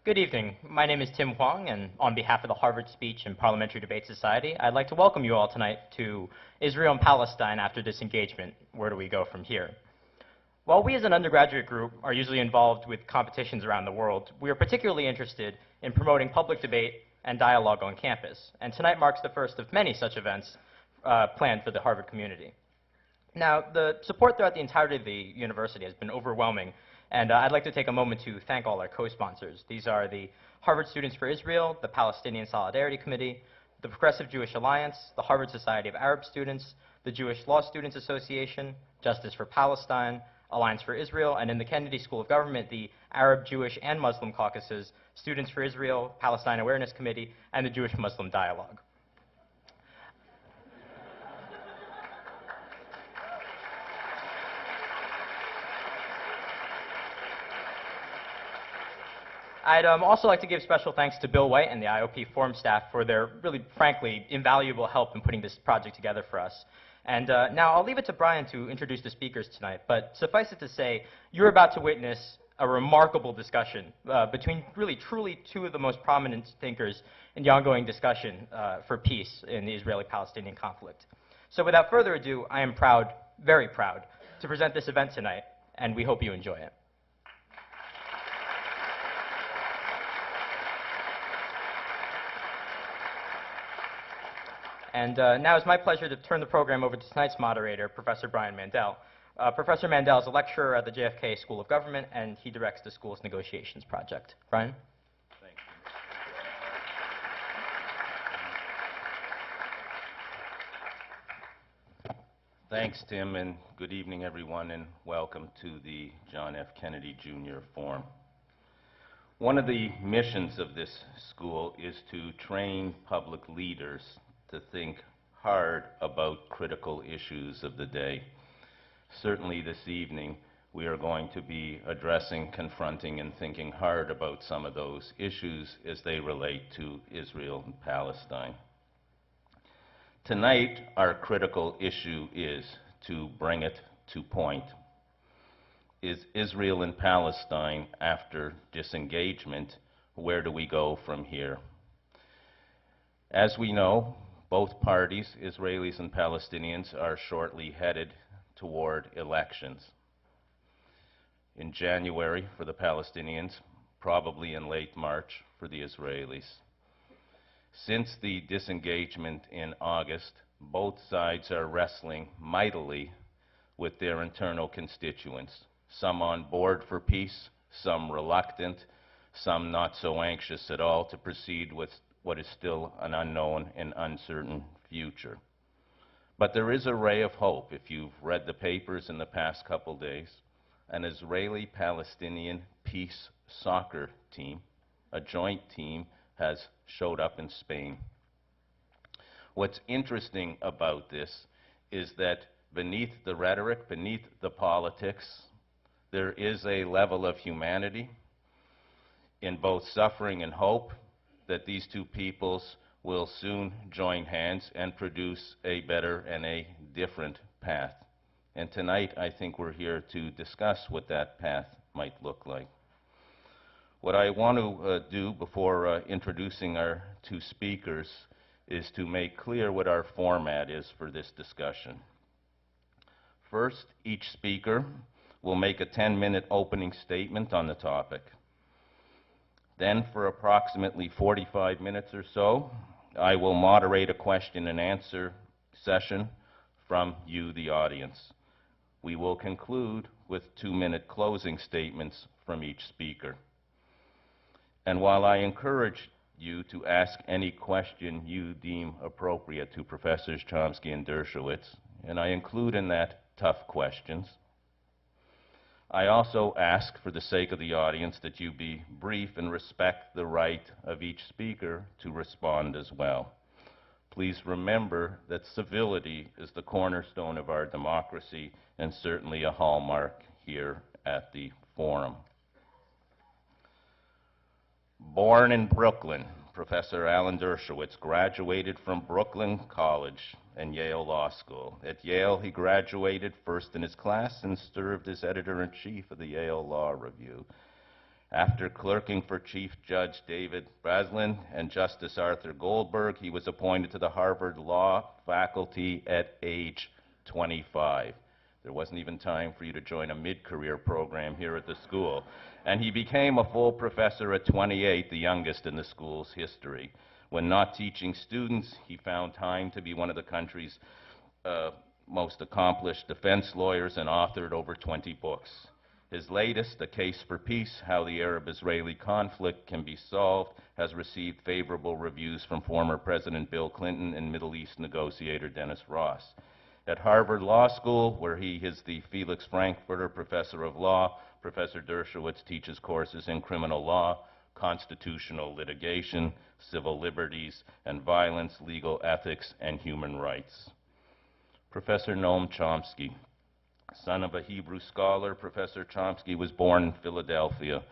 Good evening. My name is Tim Huang, and on behalf of the Harvard Speech and Parliamentary Debate Society, I'd like to welcome you all tonight to Israel and Palestine after disengagement. Where do we go from here? While we as an undergraduate group are usually involved with competitions around the world, we are particularly interested in promoting public debate and dialogue on campus, and tonight marks the first of many such events planned for the Harvard community. Now, the support throughout the entirety of the university has been overwhelming, and I'd like to take a moment to thank all our co-sponsors. These are the Harvard Students for Israel, the Palestinian Solidarity Committee, the Progressive Jewish Alliance, the Harvard Society of Arab Students, the Jewish Law Students Association, Justice for Palestine, Alliance for Israel, and in the Kennedy School of Government, the Arab, Jewish, and Muslim caucuses, Students for Israel, Palestine Awareness Committee, and the Jewish-Muslim Dialogue. I'd also like to give special thanks to Bill White and the IOP Forum staff for their really, frankly, invaluable help in putting this project together for us. And now I'll leave it to Brian to introduce the speakers tonight, but suffice it to say, you're about to witness a remarkable discussion between really, truly two of the most prominent thinkers in the ongoing discussion for peace in the Israeli-Palestinian conflict. So without further ado, I am proud, very proud, to present this event tonight, and we hope you enjoy it. And now it's my pleasure to turn the program over to tonight's moderator, Professor Brian Mandel. Professor Mandel is a lecturer at the JFK School of Government, and he directs the school's negotiations project. Brian? Thank you. Thanks, Tim, and good evening, everyone, and welcome to the John F. Kennedy Jr. Forum. One of the missions of this school is to train public leaders to think hard about critical issues of the day. Certainly this evening, we are going to be addressing, confronting, and thinking hard about some of those issues as they relate to Israel and Palestine. Tonight, our critical issue is to bring it to point. Is Israel and Palestine after disengagement? Where do we go from here? As we know, both parties, Israelis and Palestinians, are shortly headed toward elections. In January for the Palestinians, probably in late March for the Israelis. Since the disengagement in August, both sides are wrestling mightily with their internal constituents. Some on board for peace, some reluctant, some not so anxious at all to proceed with what is still an unknown and uncertain future. But there is a ray of hope. If you've read the papers in the past couple days, an Israeli-Palestinian peace soccer team, a joint team, has showed up in Spain. What's interesting about this is that beneath the rhetoric, beneath the politics, there is a level of humanity in both suffering and hope, that these two peoples will soon join hands and produce a better and a different path. And tonight, I think we're here to discuss what that path might look like. What I want to do before introducing our two speakers is to make clear what our format is for this discussion. First, each speaker will make a 10-minute opening statement on the topic. Then, for approximately 45 minutes or so, I will moderate a question and answer session from you, the audience. We will conclude with 2-minute closing statements from each speaker. And while I encourage you to ask any question you deem appropriate to Professors Chomsky and Dershowitz, and I include in that tough questions, I also ask, for the sake of the audience, that you be brief and respect the right of each speaker to respond as well. Please remember that civility is the cornerstone of our democracy and certainly a hallmark here at the Forum. Born in Brooklyn, Professor Alan Dershowitz graduated from Brooklyn College and Yale Law School. At Yale, he graduated first in his class and served as editor-in-chief of the Yale Law Review. After clerking for Chief Judge David Breslin and Justice Arthur Goldberg, he was appointed to the Harvard Law faculty at age 25. There wasn't even time for you to join a mid-career program here at the school. And he became a full professor at 28, the youngest in the school's history. When not teaching students, he found time to be one of the country's most accomplished defense lawyers and authored over 20 books. His latest, A Case for Peace, How the Arab-Israeli Conflict Can Be Solved, has received favorable reviews from former President Bill Clinton and Middle East negotiator Dennis Ross. At Harvard Law School, where he is the Felix Frankfurter Professor of Law, Professor Dershowitz teaches courses in criminal law, constitutional litigation, civil liberties and violence, legal ethics, and human rights. Professor Noam Chomsky, son of a Hebrew scholar, Professor Chomsky was born in Philadelphia.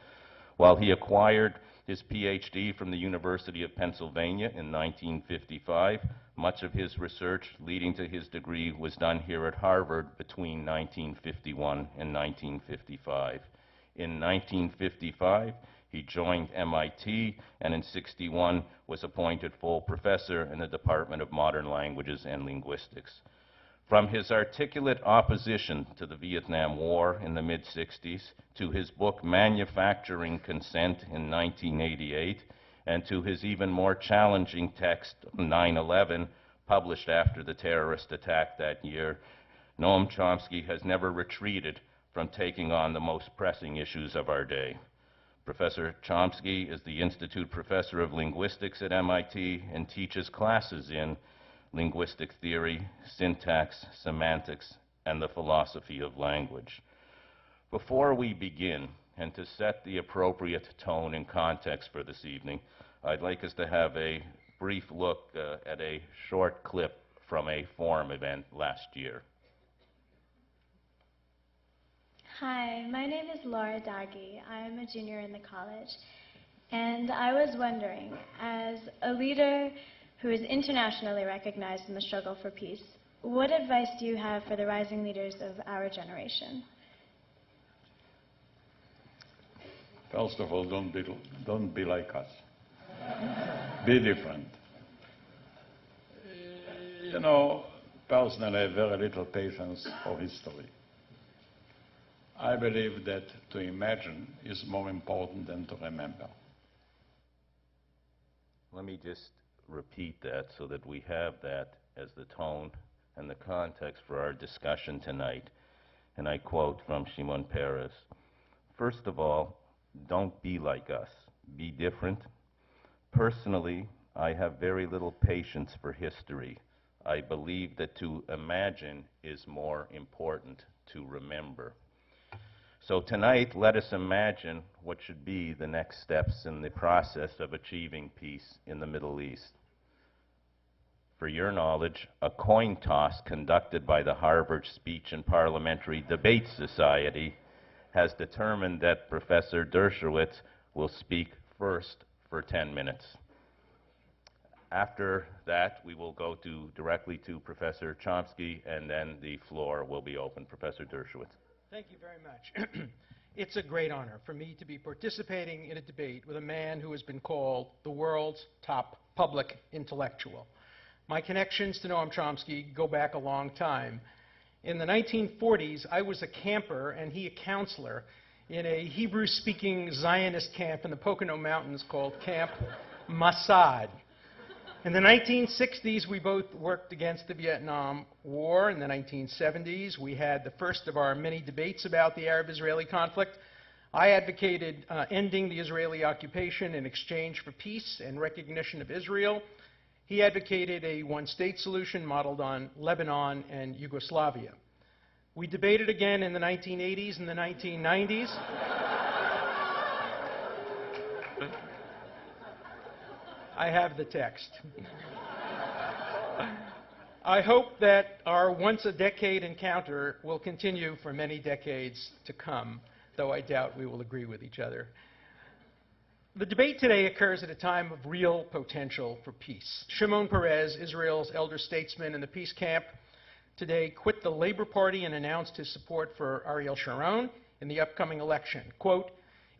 While he acquired his PhD from the University of Pennsylvania in 1955, much of his research leading to his degree was done here at Harvard between 1951 and 1955. In 1955, he joined MIT and in 61 was appointed full professor in the Department of Modern Languages and Linguistics. From his articulate opposition to the Vietnam War in the mid-60s, to his book Manufacturing Consent in 1988, and to his even more challenging text, 9/11, published after the terrorist attack that year, Noam Chomsky has never retreated from taking on the most pressing issues of our day. Professor Chomsky is the Institute Professor of Linguistics at MIT and teaches classes in linguistic theory, syntax, semantics, and the philosophy of language. Before we begin, and to set the appropriate tone and context for this evening, I'd like us to have a brief look at a short clip from a forum event last year. Hi, my name is Laura Daggy. I'm a junior in the college, and I was wondering, as a leader who is internationally recognized in the struggle for peace, what advice do you have for the rising leaders of our generation? First of all, don't be like us. Be different. You know, personally, I have very little patience for history. I believe that to imagine is more important than to remember. Let me just repeat that so that we have that as the tone and the context for our discussion tonight. And I quote from Shimon Peres, "First of all, don't be like us. Be different. Personally, I have very little patience for history. I believe that to imagine is more important to remember." So tonight, let us imagine what should be the next steps in the process of achieving peace in the Middle East. For your knowledge, a coin toss conducted by the Harvard Speech and Parliamentary Debate Society has determined that Professor Dershowitz will speak first for 10 minutes. After that, we will go directly to Professor Chomsky, and then the floor will be open. Professor Dershowitz. Thank you very much. It's a great honor for me to be participating in a debate with a man who has been called the world's top public intellectual. My connections to Noam Chomsky go back a long time. In the 1940s, I was a camper and he a counselor in a Hebrew-speaking Zionist camp in the Pocono Mountains called Camp Masad. In the 1960s, we both worked against the Vietnam War. In the 1970s, we had the first of our many debates about the Arab-Israeli conflict. I advocated ending the Israeli occupation in exchange for peace and recognition of Israel. He advocated a one-state solution modeled on Lebanon and Yugoslavia. We debated again in the 1980s and the 1990s. I have the text. I hope that our once-a-decade encounter will continue for many decades to come, though I doubt we will agree with each other. The debate today occurs at a time of real potential for peace. Shimon Peres, Israel's elder statesman in the peace camp, today quit the Labor Party and announced his support for Ariel Sharon in the upcoming election. Quote,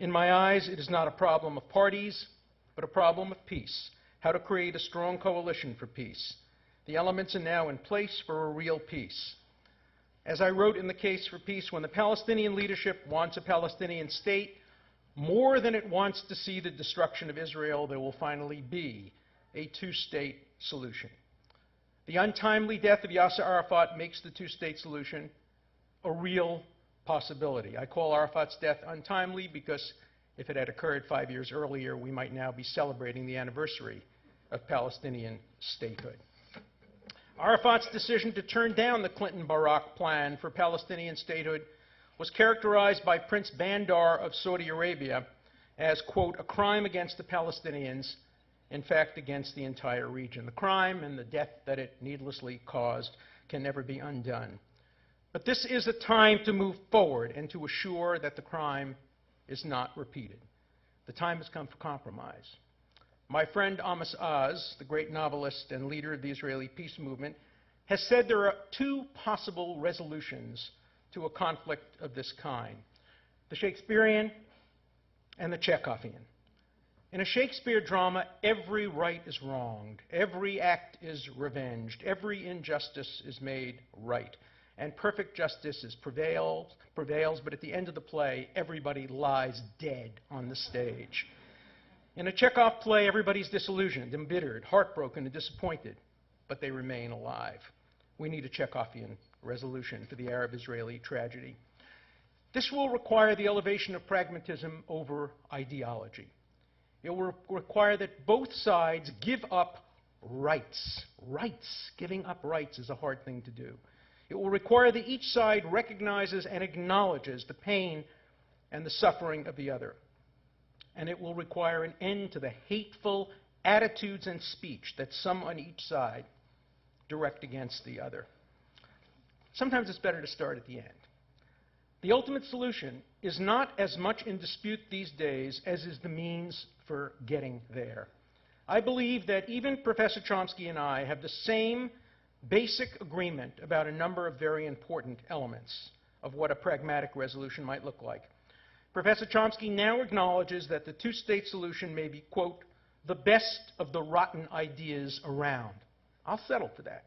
In my eyes, it is not a problem of parties, but a problem of peace, how to create a strong coalition for peace. The elements are now in place for a real peace. As I wrote in The Case for Peace, when the Palestinian leadership wants a Palestinian state, more than it wants to see the destruction of Israel, there will finally be a two-state solution. The untimely death of Yasser Arafat makes the two-state solution a real possibility. I call Arafat's death untimely because if it had occurred 5 years earlier, we might now be celebrating the anniversary of Palestinian statehood. Arafat's decision to turn down the Clinton-Barak plan for Palestinian statehood was characterized by Prince Bandar of Saudi Arabia as, quote, a crime against the Palestinians, in fact, against the entire region. The crime and the death that it needlessly caused can never be undone. But this is a time to move forward and to assure that the crime is not repeated. The time has come for compromise. My friend Amos Oz, the great novelist and leader of the Israeli peace movement, has said there are two possible resolutions to a conflict of this kind: the Shakespearean and the Chekhovian. In a Shakespeare drama, every right is wronged, every act is revenged, every injustice is made right, and perfect justice prevails, but at the end of the play, everybody lies dead on the stage. In a Chekhov play, everybody's disillusioned, embittered, heartbroken, and disappointed, but they remain alive. We need a Chekhovian resolution for the Arab-Israeli tragedy. This will require the elevation of pragmatism over ideology. It will require that both sides give up rights. Giving up rights is a hard thing to do. It will require that each side recognizes and acknowledges the pain and the suffering of the other. And it will require an end to the hateful attitudes and speech that some on each side direct against the other. Sometimes it's better to start at the end. The ultimate solution is not as much in dispute these days as is the means for getting there. I believe that even Professor Chomsky and I have the same basic agreement about a number of very important elements of what a pragmatic resolution might look like. Professor Chomsky now acknowledges that the two-state solution may be, quote, the best of the rotten ideas around. I'll settle for that.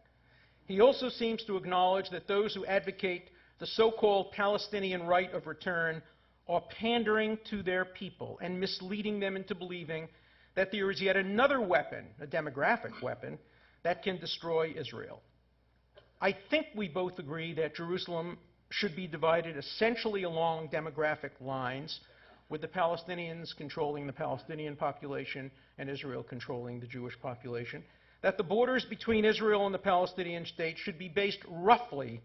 He also seems to acknowledge that those who advocate the so-called Palestinian right of return are pandering to their people and misleading them into believing that there is yet another weapon, a demographic weapon, that can destroy Israel. I think we both agree that Jerusalem should be divided essentially along demographic lines, with the Palestinians controlling the Palestinian population and Israel controlling the Jewish population, that the borders between Israel and the Palestinian state should be based roughly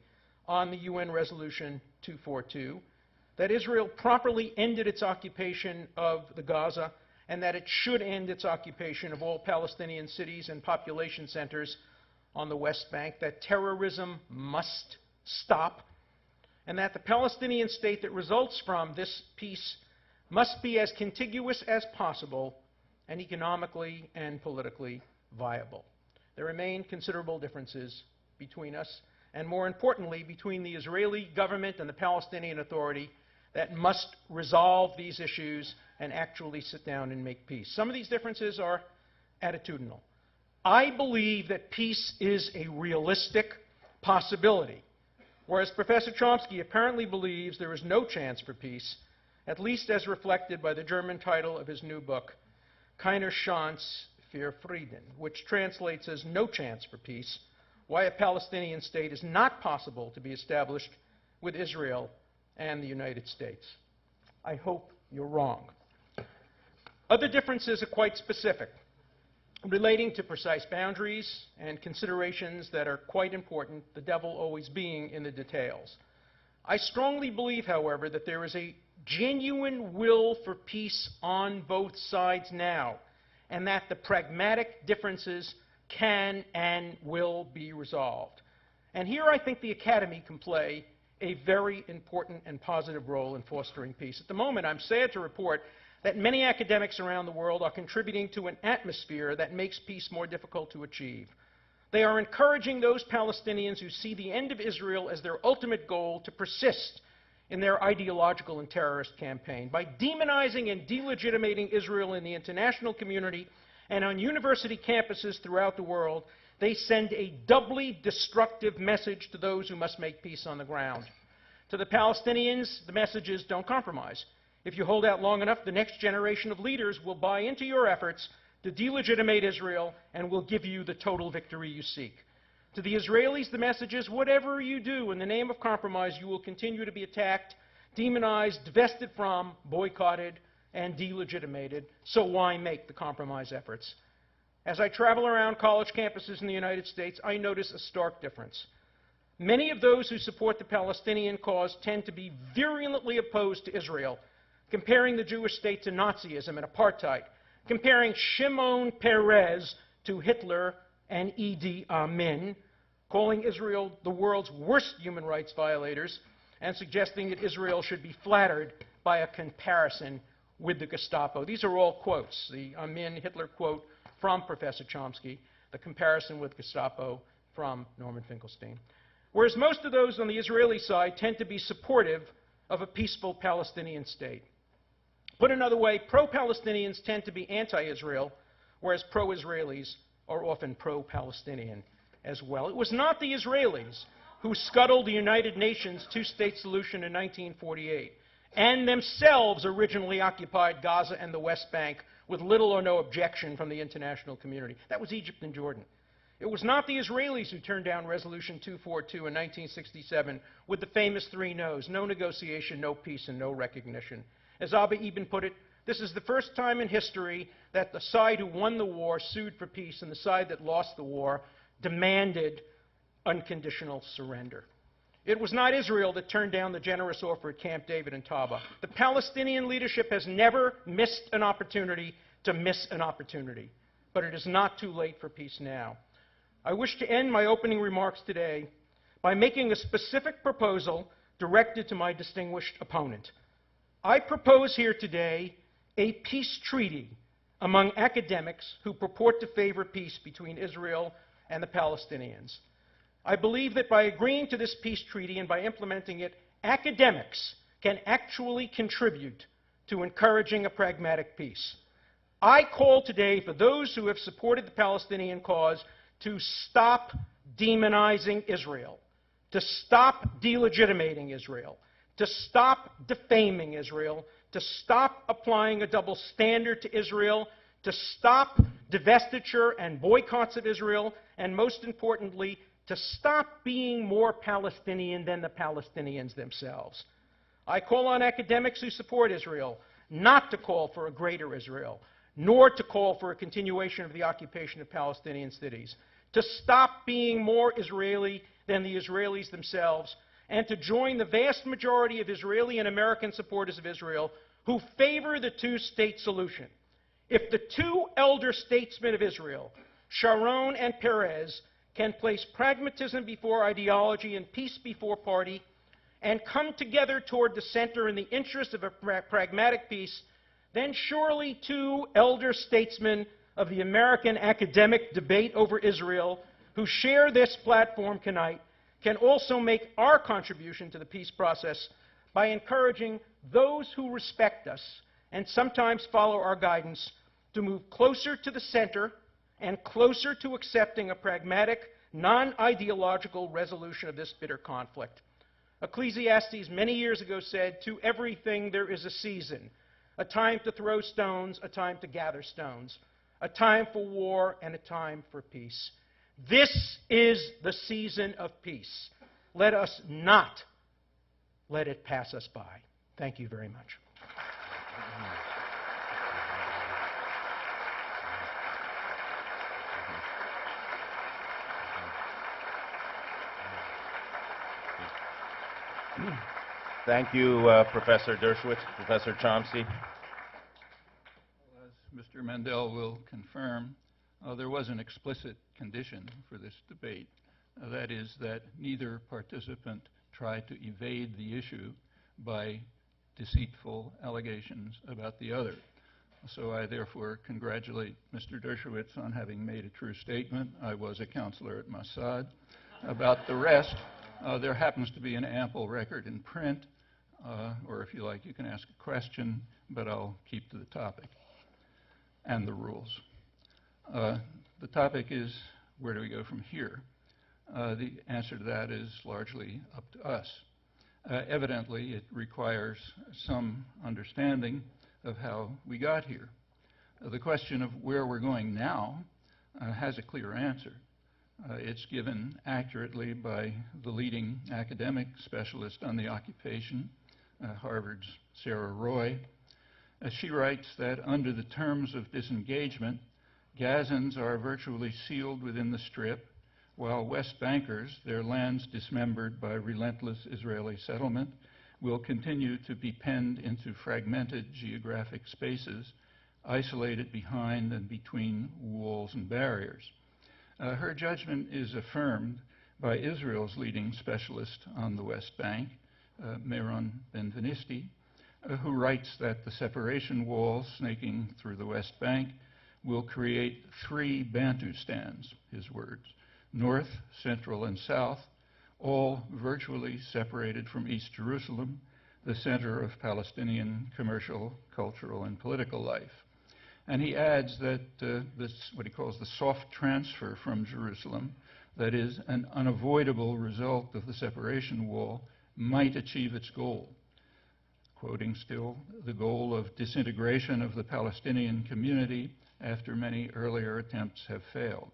on the UN Resolution 242, that Israel properly ended its occupation of the Gaza, and that it should end its occupation of all Palestinian cities and population centers on the West Bank, that terrorism must stop, and that the Palestinian state that results from this peace must be as contiguous as possible and economically and politically viable. There remain considerable differences between us, and more importantly, between the Israeli government and the Palestinian Authority, that must resolve these issues and actually sit down and make peace. Some of these differences are attitudinal. I believe that peace is a realistic possibility, whereas Professor Chomsky apparently believes there is no chance for peace, at least as reflected by the German title of his new book, Keine Chance für Frieden, which translates as No Chance for Peace, Why a Palestinian State is Not Possible to be Established with Israel and the United States. I hope you're wrong. Other differences are quite specific, relating to precise boundaries and considerations that are quite important, the devil always being in the details. I strongly believe, however, that there is a genuine will for peace on both sides now, and that the pragmatic differences can and will be resolved. And here I think the Academy can play a very important and positive role in fostering peace. At the moment, I'm sad to report that many academics around the world are contributing to an atmosphere that makes peace more difficult to achieve. They are encouraging those Palestinians who see the end of Israel as their ultimate goal to persist in their ideological and terrorist campaign. By demonizing and delegitimating Israel in the international community and on university campuses throughout the world, they send a doubly destructive message to those who must make peace on the ground. To the Palestinians, the message is don't compromise. If you hold out long enough, the next generation of leaders will buy into your efforts to delegitimate Israel and will give you the total victory you seek. To the Israelis, the message is whatever you do in the name of compromise, you will continue to be attacked, demonized, divested from, boycotted, and delegitimated. So why make the compromise efforts? As I travel around college campuses in the United States, I notice a stark difference. Many of those who support the Palestinian cause tend to be virulently opposed to Israel, comparing the Jewish state to Nazism and apartheid, comparing Shimon Peres to Hitler and Idi Amin, calling Israel the world's worst human rights violators, and suggesting that Israel should be flattered by a comparison with the Gestapo. These are all quotes. The Amin-Hitler quote from Professor Chomsky, the comparison with Gestapo from Norman Finkelstein. Whereas most of those on the Israeli side tend to be supportive of a peaceful Palestinian state. Put another way, pro-Palestinians tend to be anti-Israel, whereas pro-Israelis are often pro-Palestinian as well. It was not the Israelis who scuttled the United Nations two-state solution in 1948 and themselves originally occupied Gaza and the West Bank with little or no objection from the international community. That was Egypt and Jordan. It was not the Israelis who turned down Resolution 242 in 1967 with the famous three no's: no negotiation, no peace, and no recognition. As Abba Eban put it, this is the first time in history that the side who won the war sued for peace and the side that lost the war demanded unconditional surrender. It was not Israel that turned down the generous offer at Camp David and Taba. The Palestinian leadership has never missed an opportunity to miss an opportunity. But it is not too late for peace now. I wish to end my opening remarks today by making a specific proposal directed to my distinguished opponent. I propose here today a peace treaty among academics who purport to favor peace between Israel and the Palestinians. I believe that by agreeing to this peace treaty and by implementing it, academics can actually contribute to encouraging a pragmatic peace. I call today for those who have supported the Palestinian cause to stop demonizing Israel, to stop delegitimating Israel, to stop defaming Israel, to stop applying a double standard to Israel, to stop divestiture and boycotts of Israel, and most importantly, to stop being more Palestinian than the Palestinians themselves. I call on academics who support Israel not to call for a greater Israel, nor to call for a continuation of the occupation of Palestinian cities, to stop being more Israeli than the Israelis themselves, and to join the vast majority of Israeli and American supporters of Israel who favor the two-state solution. If the two elder statesmen of Israel, Sharon and Peres, can place pragmatism before ideology and peace before party, and come together toward the center in the interest of a pragmatic peace, then surely two elder statesmen of the American academic debate over Israel who share this platform tonight can also make our contribution to the peace process by encouraging those who respect us and sometimes follow our guidance to move closer to the center and closer to accepting a pragmatic, non-ideological resolution of this bitter conflict. Ecclesiastes many years ago said, "To everything there is a season, a time to throw stones, a time to gather stones, a time for war and a time for peace." This is the season of peace. Let us not let it pass us by. Thank you very much. Thank you, Professor Dershowitz, Professor Chomsky. As Mr. Mandel will confirm, there was an explicit condition for this debate. That is that neither participant tried to evade the issue by deceitful allegations about the other. So I therefore congratulate Mr. Dershowitz on having made a true statement. I was a counselor at Mossad. About the rest, there happens to be an ample record in print. or if you like, you can ask a question, but I'll keep to the topic and the rules. The topic is, where do we go from here? The answer to that is largely up to us. Evidently, it requires some understanding of how we got here. The question of where we're going now has a clear answer. It's given accurately by the leading academic specialist on the occupation, Harvard's Sarah Roy. She writes that under the terms of disengagement, Gazans are virtually sealed within the Strip, while West Bankers, their lands dismembered by relentless Israeli settlement, will continue to be penned into fragmented geographic spaces, isolated behind and between walls and barriers. Her judgment is affirmed by Israel's leading specialist on the West Bank, Meron Benvenisti, who writes that the separation wall snaking through the West Bank will create 3 Bantustans, his words, north, central, and south, all virtually separated from East Jerusalem, the center of Palestinian commercial, cultural, and political life. And he adds that this, what he calls the soft transfer from Jerusalem, that is, an unavoidable result of the separation wall, might achieve its goal. Quoting still, the goal of disintegration of the Palestinian community after many earlier attempts have failed.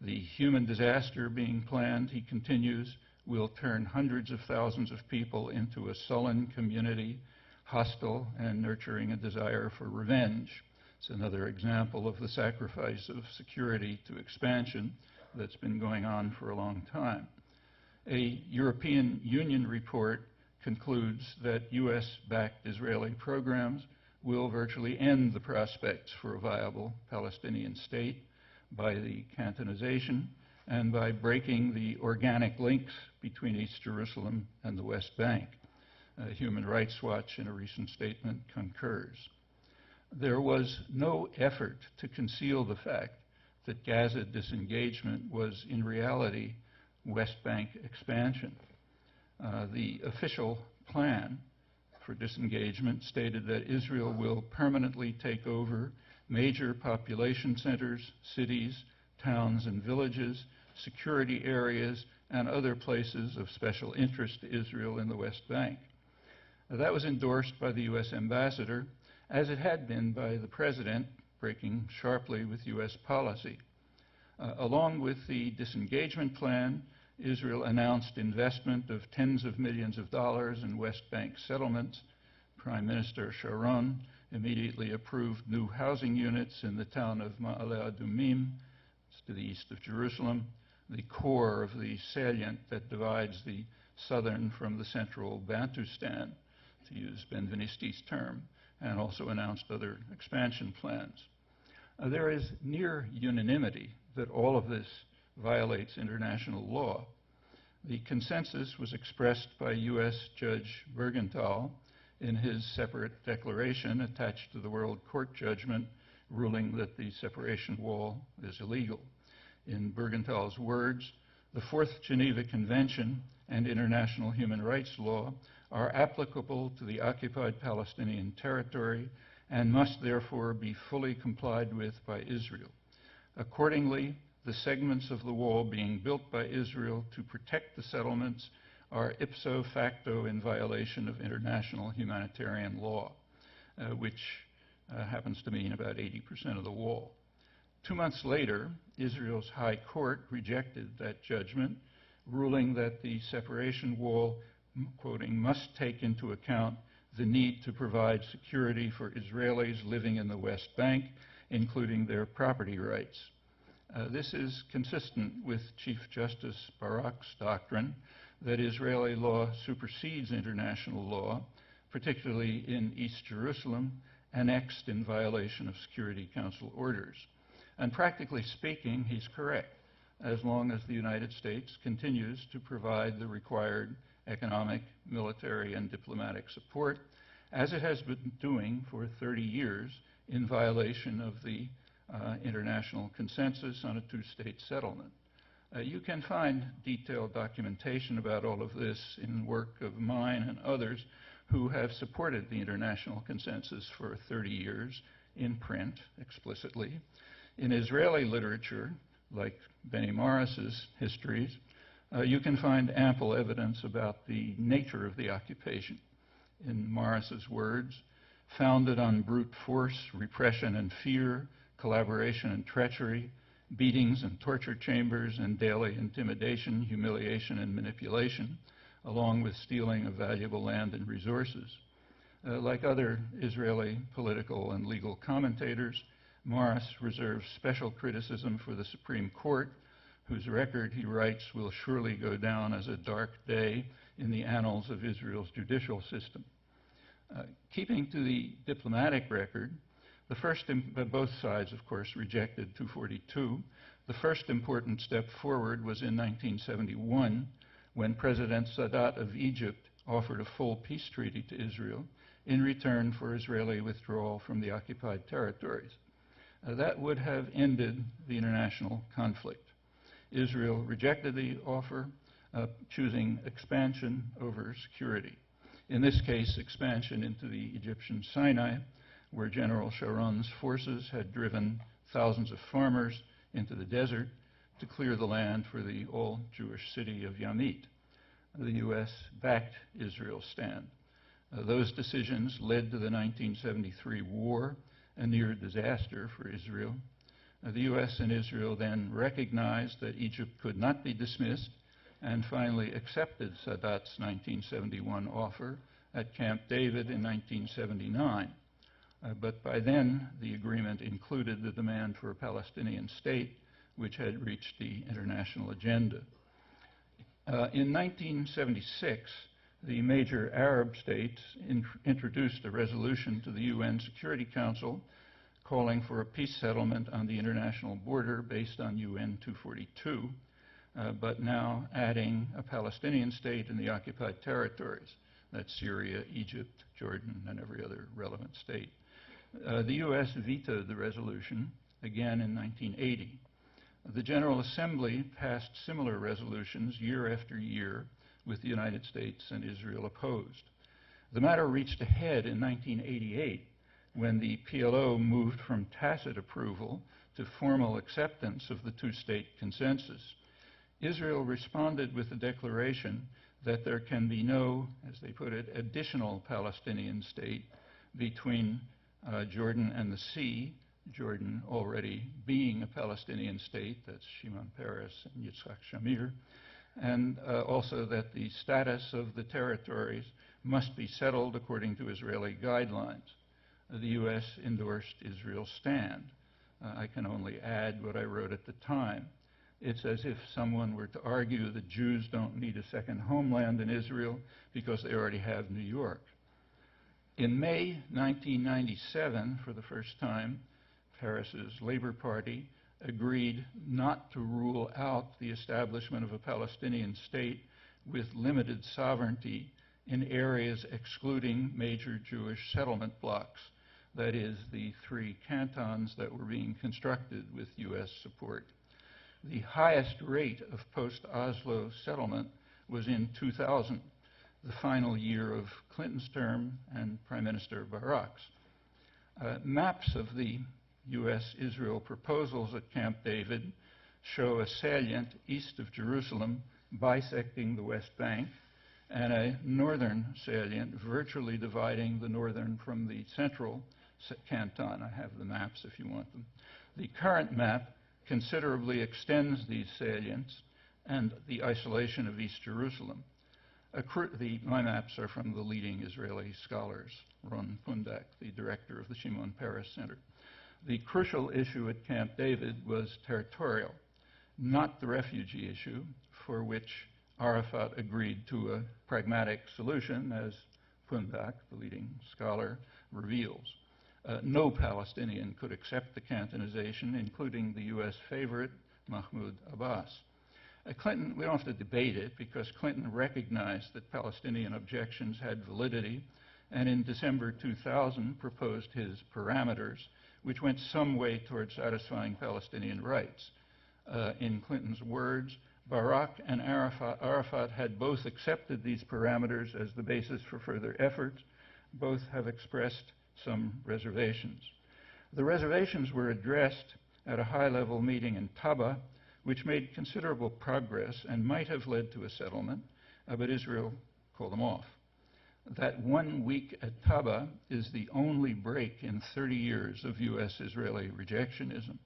The human disaster being planned, he continues, will turn hundreds of thousands of people into a sullen community, hostile and nurturing a desire for revenge. It's another example of the sacrifice of security to expansion that's been going on for a long time. A European Union report concludes that US-backed Israeli programs will virtually end the prospects for a viable Palestinian state by the cantonization and by breaking the organic links between East Jerusalem and the West Bank. Human Rights Watch, in a recent statement, concurs. There was no effort to conceal the fact that Gaza disengagement was in reality West Bank expansion. The official plan for disengagement stated that Israel will permanently take over major population centers, cities, towns, and villages, security areas, and other places of special interest to Israel in the West Bank. That was endorsed by the U.S. ambassador, as it had been by the president, breaking sharply with U.S. policy. Along with the disengagement plan, Israel announced investment of tens of millions of dollars in West Bank settlements. Prime Minister Sharon immediately approved new housing units in the town of Ma'ale Adumim, to the east of Jerusalem, the core of the salient that divides the southern from the central Bantustan, to use Benvenisti's term, and also announced other expansion plans. There is near unanimity that all of this violates international law. The consensus was expressed by U.S. Judge Bergenthal in his separate declaration attached to the World Court judgment ruling that the separation wall is illegal. In Bergenthal's words, the Fourth Geneva Convention and international human rights law are applicable to the occupied Palestinian territory and must therefore be fully complied with by Israel. Accordingly, the segments of the wall being built by Israel to protect the settlements are ipso facto in violation of international humanitarian law, which happens to mean about 80% of the wall. 2 months later, Israel's High Court rejected that judgment, ruling that the separation wall, quoting, must take into account the need to provide security for Israelis living in the West Bank, including their property rights. This is consistent with Chief Justice Barak's doctrine that Israeli law supersedes international law, particularly in East Jerusalem, annexed in violation of Security Council orders. And practically speaking, he's correct, as long as the United States continues to provide the required economic, military, and diplomatic support, as it has been doing for 30 years in violation of the international consensus on a two-state settlement. You can find detailed documentation about all of this in work of mine and others, who have supported the international consensus for 30 years in print explicitly. In Israeli literature, like Benny Morris's histories, you can find ample evidence about the nature of the occupation. In Morris's words, founded on brute force, repression and fear, collaboration and treachery, beatings and torture chambers, and daily intimidation, humiliation and manipulation, along with stealing of valuable land and resources. Like other Israeli political and legal commentators, Morris reserves special criticism for the Supreme Court, whose record, he writes, will surely go down as a dark day in the annals of Israel's judicial system. Keeping to the diplomatic record, both sides, of course, rejected 242. The first important step forward was in 1971, when President Sadat of Egypt offered a full peace treaty to Israel in return for Israeli withdrawal from the occupied territories. That would have ended the international conflict. Israel rejected the offer, choosing expansion over security. In this case, expansion into the Egyptian Sinai, where General Sharon's forces had driven thousands of farmers into the desert to clear the land for the all-Jewish city of Yamit. The U.S. backed Israel's stand. Those decisions led to the 1973 war, a near disaster for Israel. The U.S. and Israel then recognized that Egypt could not be dismissed and finally accepted Sadat's 1971 offer at Camp David in 1979. But by then, the agreement included the demand for a Palestinian state, which had reached the international agenda. In 1976, the major Arab states introduced a resolution to the UN Security Council calling for a peace settlement on the international border based on UN 242, but now adding a Palestinian state in the occupied territories. That's Syria, Egypt, Jordan, and every other relevant state. The U.S. vetoed the resolution again in 1980. The General Assembly passed similar resolutions year after year, with the United States and Israel opposed. The matter reached a head in 1988 when the PLO moved from tacit approval to formal acceptance of the two-state consensus. Israel responded with a declaration that there can be no, as they put it, additional Palestinian state between Jordan and the sea, Jordan already being a Palestinian state, that's Shimon Peres and Yitzhak Shamir, and also that the status of the territories must be settled according to Israeli guidelines. The U.S. endorsed Israel's stand. I can only add what I wrote at the time. It's as if someone were to argue that Jews don't need a second homeland in Israel because they already have New York. In May 1997, for the first time, Peres's Labor Party agreed not to rule out the establishment of a Palestinian state with limited sovereignty in areas excluding major Jewish settlement blocks, that is, the 3 cantons that were being constructed with U.S. support. The highest rate of post-Oslo settlement was in 2000, the final year of Clinton's term and Prime Minister Barak's. Maps of the U.S.-Israel proposals at Camp David show a salient east of Jerusalem bisecting the West Bank and a northern salient virtually dividing the northern from the central canton. I have the maps if you want them. The current map considerably extends these salients and the isolation of East Jerusalem. My maps are from the leading Israeli scholars, Ron Pundak, the director of the Shimon Peres Center. The crucial issue at Camp David was territorial, not the refugee issue, for which Arafat agreed to a pragmatic solution, as Pundak, the leading scholar, reveals. No Palestinian could accept the cantonization, including the U.S. favorite, Mahmoud Abbas. Clinton, we don't have to debate it, because Clinton recognized that Palestinian objections had validity, and in December 2000 proposed his parameters, which went some way toward satisfying Palestinian rights. In Clinton's words, Barak and Arafat had both accepted these parameters as the basis for further efforts. Both have expressed some reservations. The reservations were addressed at a high-level meeting in Taba, which made considerable progress and might have led to a settlement, but Israel called them off. That 1 week at Taba is the only break in 30 years of U.S.-Israeli rejectionism.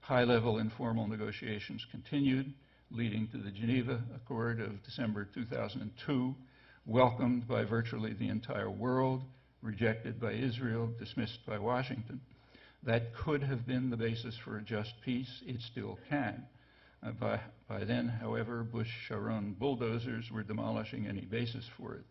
High-level informal negotiations continued, leading to the Geneva Accord of December 2002, welcomed by virtually the entire world, rejected by Israel, dismissed by Washington. That could have been the basis for a just peace. It still can. By then, however, Bush-Sharon bulldozers were demolishing any basis for it.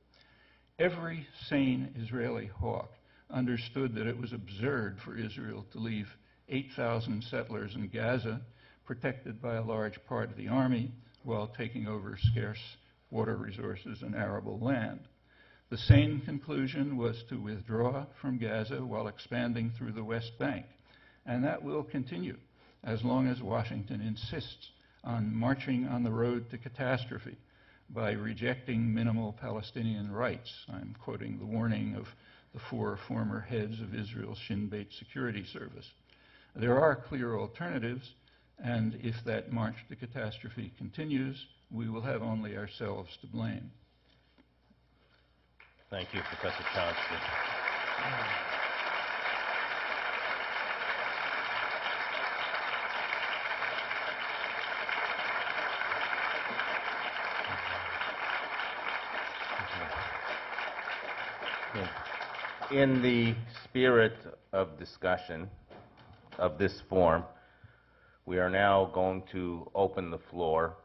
Every sane Israeli hawk understood that it was absurd for Israel to leave 8,000 settlers in Gaza, protected by a large part of the army, while taking over scarce water resources and arable land. The sane conclusion was to withdraw from Gaza while expanding through the West Bank, and that will continue as long as Washington insists on marching on the road to catastrophe by rejecting minimal Palestinian rights. I'm quoting the warning of the 4 former heads of Israel's Shin Bet security service. There are clear alternatives, and if that march to catastrophe continues, we will have only ourselves to blame. Thank you, Professor Chomsky. In the spirit of discussion of this forum, we are now going to open the floor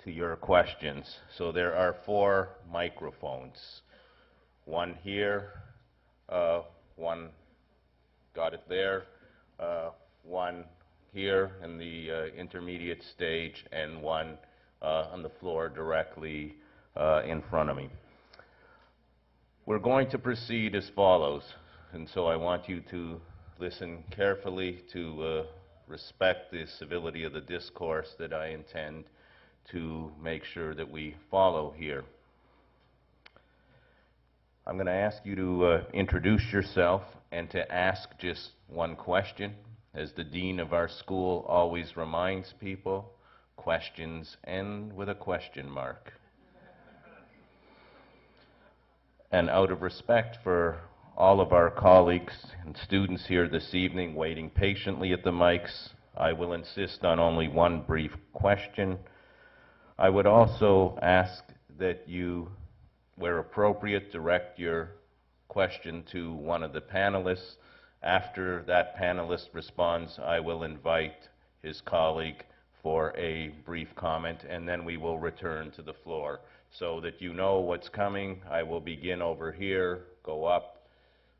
to your questions. So there are 4 microphones. One here, one got it there, one here in the intermediate stage, and one on the floor directly in front of me. We're going to proceed as follows, and so I want you to listen carefully, to respect the civility of the discourse that I intend to make sure that we follow here. I'm going to ask you to introduce yourself and to ask just one question. As the dean of our school always reminds people, questions end with a question mark. And out of respect for all of our colleagues and students here this evening waiting patiently at the mics, I will insist on only one brief question. I would also ask that you, where appropriate, direct your question to one of the panelists. After that panelist responds, I will invite his colleague for a brief comment, and then we will return to the floor. So that you know what's coming, I will begin over here, go up,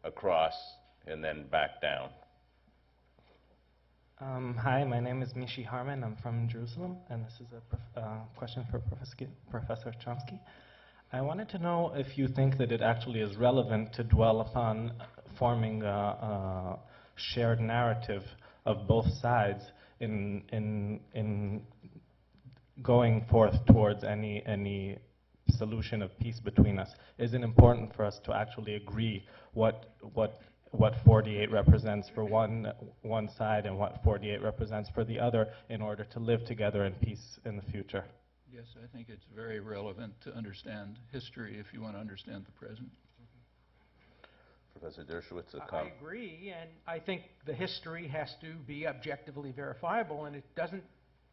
across, and then back down. Hi, my name is Mishi Harman. I'm from Jerusalem, and this is a question for Professor Chomsky. I wanted to know if you think that it actually is relevant to dwell upon forming a shared narrative of both sides in going forth towards any solution of peace between us. Is it important for us to actually agree what 48 represents for one side and what 48 represents for the other in order to live together in peace in the future? Yes, I think it's very relevant to understand history if you want to understand the present. Professor Dershowitz, I agree, and I think the history has to be objectively verifiable, and it doesn't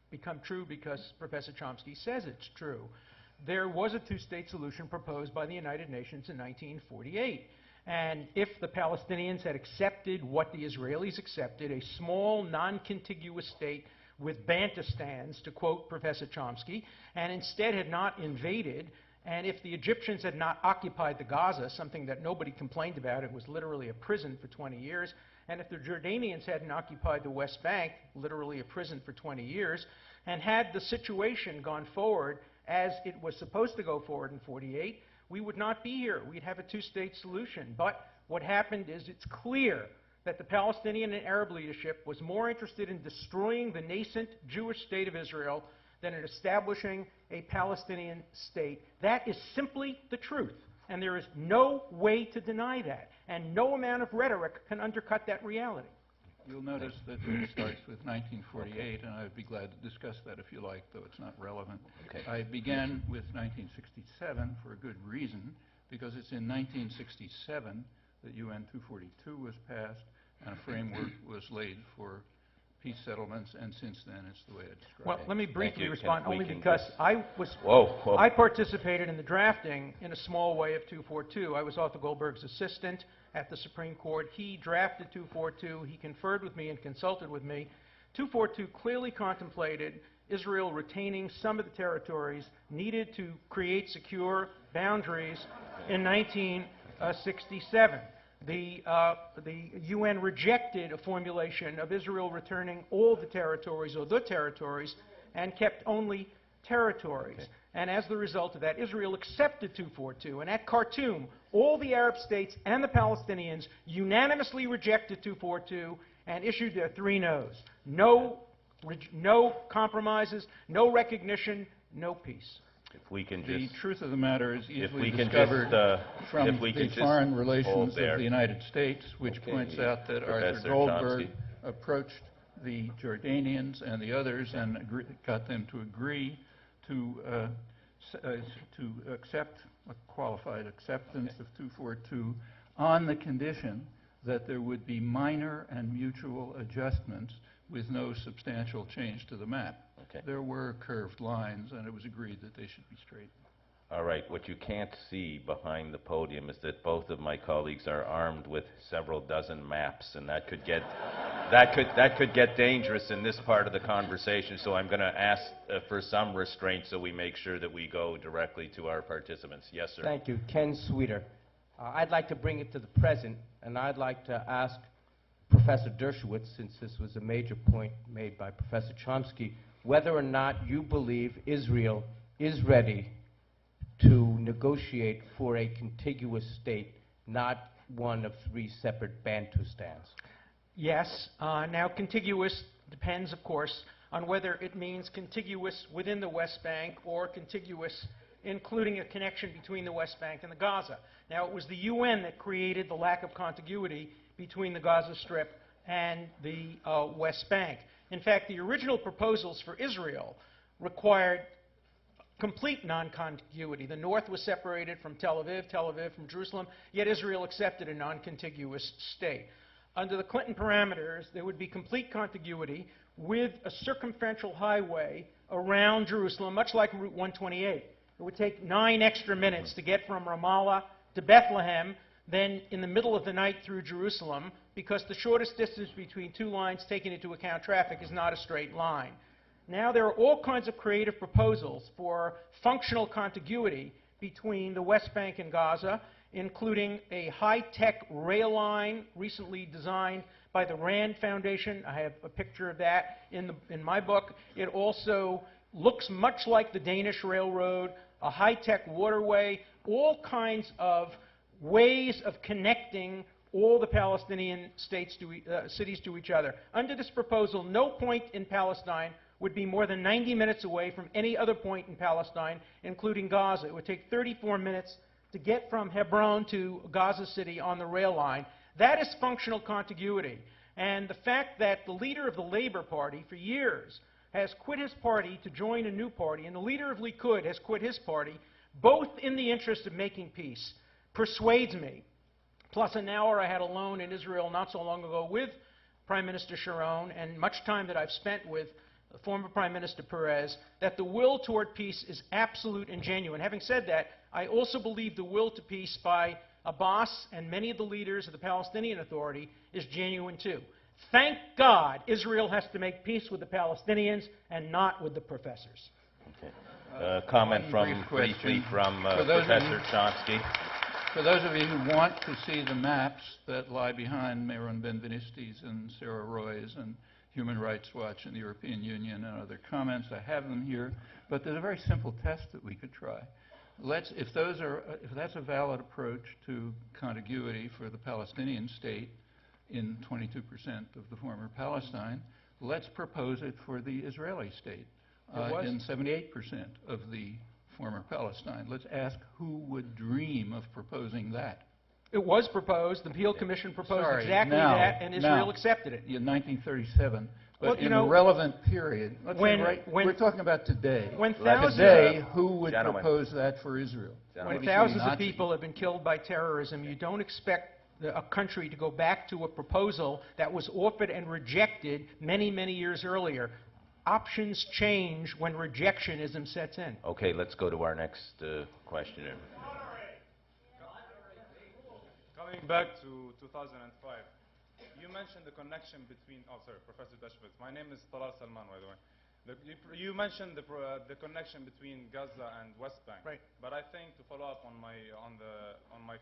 become true because Professor Chomsky says it's true. There was a 2-state solution proposed by the United Nations in 1948. And if the Palestinians had accepted what the Israelis accepted, a small, non-contiguous state with bantustans, to quote Professor Chomsky, and instead had not invaded, and if the Egyptians had not occupied the Gaza, something that nobody complained about, it was literally a prison for 20 years, and if the Jordanians hadn't occupied the West Bank, literally a prison for 20 years, and had the situation gone forward as it was supposed to go forward in 48, we would not be here. We'd have a 2-state solution. But what happened is it's clear that the Palestinian and Arab leadership was more interested in destroying the nascent Jewish state of Israel than in establishing a Palestinian state. That is simply the truth. And there is no way to deny that. And no amount of rhetoric can undercut that reality. You'll notice that it starts with 1948, and I'd be glad to discuss that if you like, though it's not relevant. Okay. I began with 1967 for a good reason, because it's in 1967 that UN 242 was passed and a framework was laid for peace settlements, and since then it's the way I described Well, it. let me briefly you. respond, We only can because just- I I participated in the drafting in a small way of 242. I was Arthur Goldberg's assistant at the Supreme Court. He drafted 242. He conferred with me and consulted with me. 242 clearly contemplated Israel retaining some of the territories needed to create secure boundaries in 1967. The UN rejected a formulation of Israel returning all the territories or the territories and kept only territories. Okay. And as the result of that, Israel accepted 242. And at Khartoum, all the Arab states and the Palestinians unanimously rejected 242 and issued their 3 no's. No compromises, no recognition, no peace. If we can The just, truth of the matter is if easily we can discovered just, from if we can the just Foreign Relations hold of there. the United States, which Okay, points out that Professor Arthur Goldberg Chomsky. approached the Jordanians and the others and got them to agree to accept a qualified acceptance of 242 on the condition that there would be minor and mutual adjustments with no substantial change to the map. Okay. There were curved lines, and it was agreed that they should be straight. all right, what you can't see behind the podium is that both of my colleagues are armed with several dozen maps, and that could get that could get dangerous in this part of the conversation. So I'm going to ask for some restraint so we make sure that we go directly to our participants. Yes, sir. Thank you. Ken Sweeter. I'd like to bring it to the present, and I'd like to ask Professor Dershowitz, since this was a major point made by Professor Chomsky, whether or not you believe Israel is ready to negotiate for a contiguous state, not one of 3 separate Bantustans. Yes. Now, contiguous depends, of course, on whether it means contiguous within the West Bank or contiguous including a connection between the West Bank and the Gaza. Now, it was the UN that created the lack of contiguity between the Gaza Strip and the West Bank. In fact, the original proposals for Israel required complete non-contiguity. The north was separated from Tel Aviv from Jerusalem, yet Israel accepted a non-contiguous state. Under the Clinton parameters, there would be complete contiguity with a circumferential highway around Jerusalem, much like Route 128. It would take 9 extra minutes to get from Ramallah to Bethlehem, then in the middle of the night through Jerusalem, because the shortest distance between 2 lines, taking into account traffic, is not a straight line. Now there are all kinds of creative proposals for functional contiguity between the West Bank and Gaza, including a high-tech rail line recently designed by the Rand Foundation. I have a picture of that in my book. It also looks much like the Danish railroad, a high-tech waterway, all kinds of ways of connecting all the Palestinian states cities to each other. Under this proposal, no point in Palestine would be more than 90 minutes away from any other point in Palestine, including Gaza. It would take 34 minutes to get from Hebron to Gaza City on the rail line. That is functional contiguity. And the fact that the leader of the Labour Party for years has quit his party to join a new party, and the leader of Likud has quit his party, both in the interest of making peace, persuades me. Plus an hour I had alone in Israel not so long ago with Prime Minister Sharon, and much time that I've spent with former Prime Minister Perez, that the will toward peace is absolute and genuine. Having said that, I also believe the will to peace by Abbas and many of the leaders of the Palestinian Authority is genuine too. Thank God Israel has to make peace with the Palestinians and not with the professors. Okay. Comment One brief briefly question. from For those of Professor you- Chomsky. For those of you who want to see the maps that lie behind Meron Benveniste's and Sarah Roy's and Human Rights Watch and the European Union and other comments, I have them here. But there's a very simple test that we could try. If that's a valid approach to contiguity for the Palestinian state in 22% of the former Palestine, let's propose it for the Israeli state was? in 78% of the former Palestine. Let's ask who would dream of proposing that. It was proposed. The Peel Commission proposed Sorry, exactly now- that, and Israel now. accepted it. In 1937, but Well, you in know, the relevant period, let's say when- we're talking about today. When thousands, Today, who would Gentlemen. propose that for Israel? when Maybe thousands of Nazi. people have been killed by terrorism, you don't expect a country to go back to a proposal that was offered and rejected many, many years earlier. Options change when rejectionism sets in. Okay, let's go to our next questioner. Coming back to 2005, you mentioned the connection between, oh sorry, Professor Dershowitz. My name is Talal Salman, by the way. You mentioned the connection between Gaza and West Bank. Right. But I think to follow up on my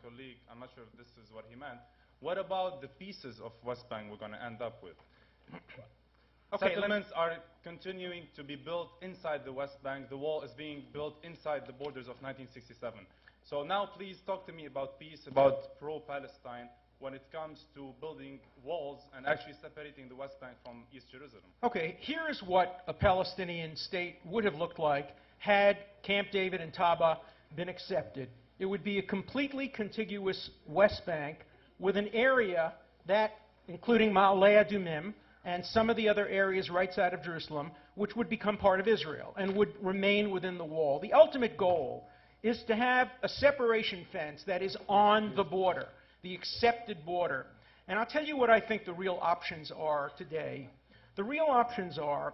colleague, I'm not sure if this is what he meant. What about the pieces of West Bank we're going to end up with? Okay, Settlements are continuing to be built inside the West Bank. The wall is being built inside the borders of 1967. So now please talk to me about peace, about pro-Palestine when it comes to building walls and actually separating the West Bank from East Jerusalem. Okay, here is what a Palestinian state would have looked like had Camp David and Taba been accepted. It would be a completely contiguous West Bank with an area that, including Ma'aleh Adumim, and some of the other areas right side of Jerusalem, which would become part of Israel and would remain within the wall. The ultimate goal is to have a separation fence that is on the border, the accepted border. And I'll tell you what I think the real options are today. The real options are,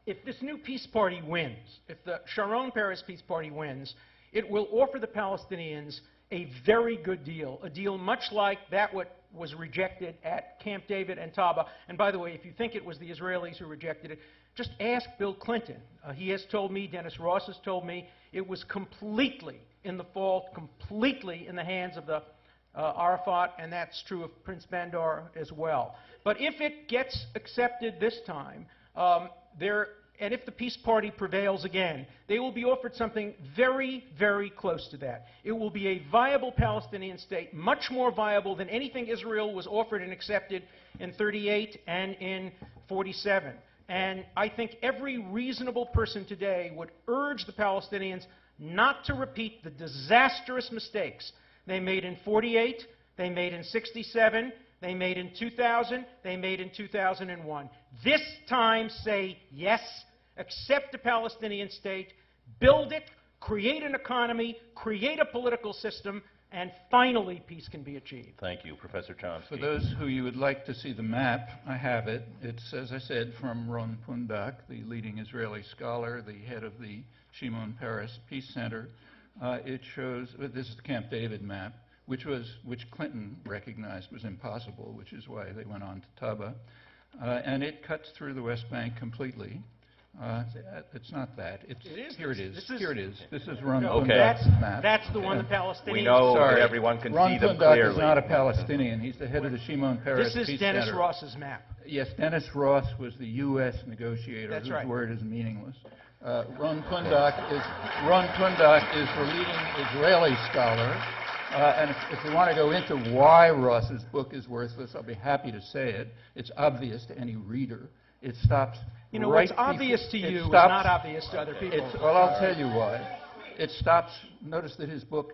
if this new peace party wins, if the Sharon Peres Peace Party wins, it will offer the Palestinians a very good deal, a deal much like that what was rejected at Camp David and Taba. And by the way, if you think it was the Israelis who rejected it, just ask Bill Clinton. He has told me, Dennis Ross has told me, it was completely in the fault, completely in the hands of the Arafat, and that's true of Prince Bandar as well. But if it gets accepted this time, and if the peace party prevails again, they will be offered something very, very close to that. It will be a viable Palestinian state, much more viable than anything Israel was offered and accepted in 38 and in 47. And I think every reasonable person today would urge the Palestinians not to repeat the disastrous mistakes they made in 48, they made in 67, they made in 2000, they made in 2001. This time say yes, accept a Palestinian state, build it, create an economy, create a political system, and finally peace can be achieved. Thank you, Professor Chomsky. For those who you would like to see the map, I have it. It's, as I said, from Ron Pundak, the leading Israeli scholar, the head of the Shimon Peres Peace Center. It shows, this is the Camp David map, which Clinton recognized was impossible, which is why they went on to Taba. And it cuts through the West Bank completely. It's not that. It's, It is. here it is. This is- Here it is. This is Ron No, Pundak's map. that's the one the Palestinians... We know that Sorry. everyone can Ron see them Pundak clearly. is not a Palestinian. He's the head of the Shimon Peres This is Peace Dennis Center. Ross's map. Yes, Dennis Ross was the U.S. negotiator That's whose right. word is meaningless. Ron Pundak is the leading Israeli scholar. And if we want to go into why Ross's book is worthless, I'll be happy to say it. It's obvious to any reader. It stops You know, right what's obvious to before- it you is stops- not obvious to other people. Well, I'll tell you why. It stops, notice that his book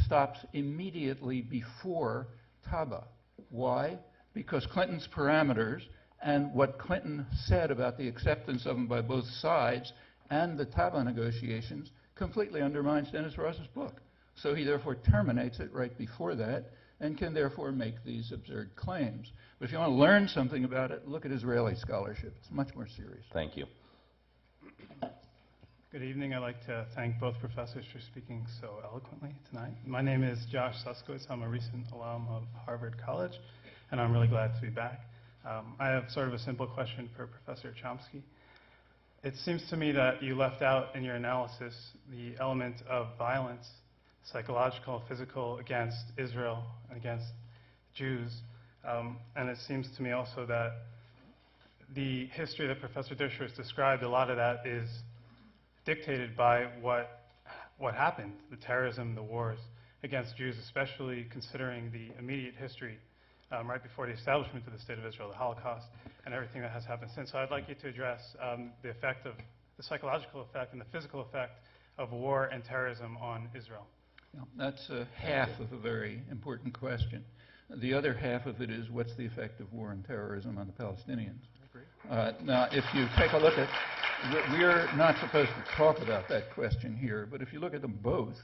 stops immediately before Taba. Why? Because Clinton's parameters and what Clinton said about the acceptance of them by both sides and the Taba negotiations completely undermines Dennis Ross's book. So he therefore terminates it right before that and can therefore make these absurd claims. But if you want to learn something about it, look at Israeli scholarship. It's much more serious. Thank you. Good evening. I'd like to thank both professors for speaking so eloquently tonight. My name is Josh Suskowitz. I'm a recent alum of Harvard College, and I'm really glad to be back. I have sort of a simple question for Professor Chomsky. It seems to me that you left out in your analysis the element of violence, psychological, physical, against Israel and against Jews. And it seems to me also that the history that Professor Dershowitz described, a lot of that is dictated by what happened, the terrorism, the wars against Jews, especially considering the immediate history right before the establishment of the State of Israel, the Holocaust, and everything that has happened since. So I'd like you to address the effect of the psychological effect and the physical effect of war and terrorism on Israel? Now, that's half of a very important question. The other half of it is, what's the effect of war and terrorism on the Palestinians? Now, if you take a look at, we're not supposed to talk about that question here, but if you look at them both,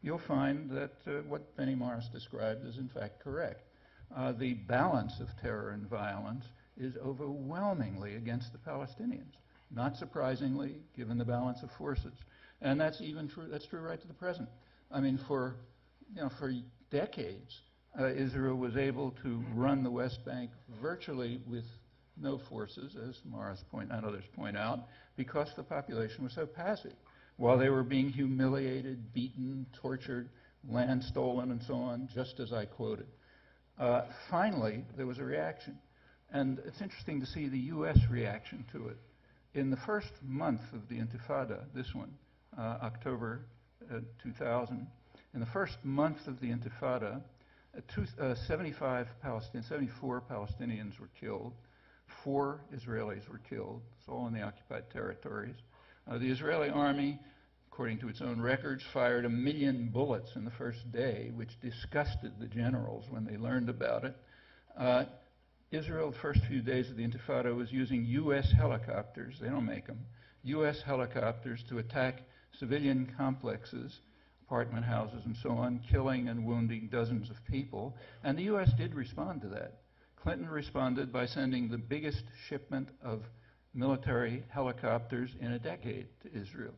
you'll find that what Benny Morris described is in fact correct. The balance of terror and violence is overwhelmingly against the Palestinians, not surprisingly, given the balance of forces. And that's even true, that's true right to the present. I mean, for decades, Israel was able to run the West Bank virtually with no forces, as Morris and others point out, because the population was so passive. While they were being humiliated, beaten, tortured, land stolen, and so on, just as I quoted. Finally, there was a reaction. And it's interesting to see the U.S. reaction to it. In the first month of the Intifada, this one, October 2000, in the first month of the Intifada, 74 Palestinians were killed, 4 Israelis were killed. It's all in the occupied territories. The Israeli army, according to its own records, fired 1 million bullets in the first day, which disgusted the generals when they learned about it. Israel, the first few days of the Intifada, was using U.S. helicopters, they don't make them, U.S. helicopters to attack civilian complexes, apartment houses and so on, killing and wounding dozens of people. And the U.S. did respond to that. Clinton responded by sending the biggest shipment of military helicopters in a decade to Israel.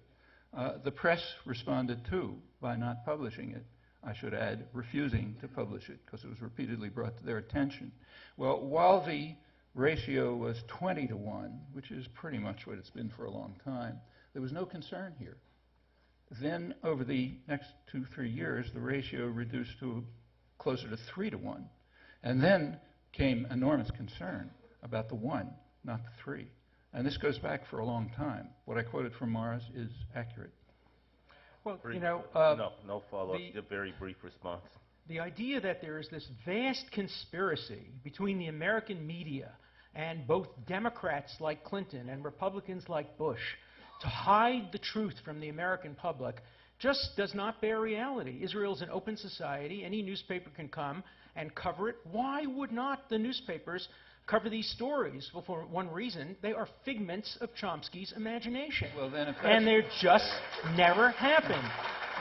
The press responded too by not publishing it. I should add, refusing to publish it because it was repeatedly brought to their attention. Well, while the ratio was 20 to 1, which is pretty much what it's been for a long time, there was no concern here. Then over the next 2-3 years, the ratio reduced to closer to 3 to 1. And then came enormous concern about the 1, not the 3. And this goes back for a long time. What I quoted from Morris is accurate. Well, Brief, you know, no follow-up, a very brief response. the idea that there is this vast conspiracy between the American media and both Democrats like Clinton and Republicans like Bush to hide the truth from the American public just does not bear reality. Israel's an open society. Any newspaper can come and cover it. Why would not the newspapers cover these stories? Well, for one reason, they are figments of Chomsky's imagination. Well, then if and they're just never happened.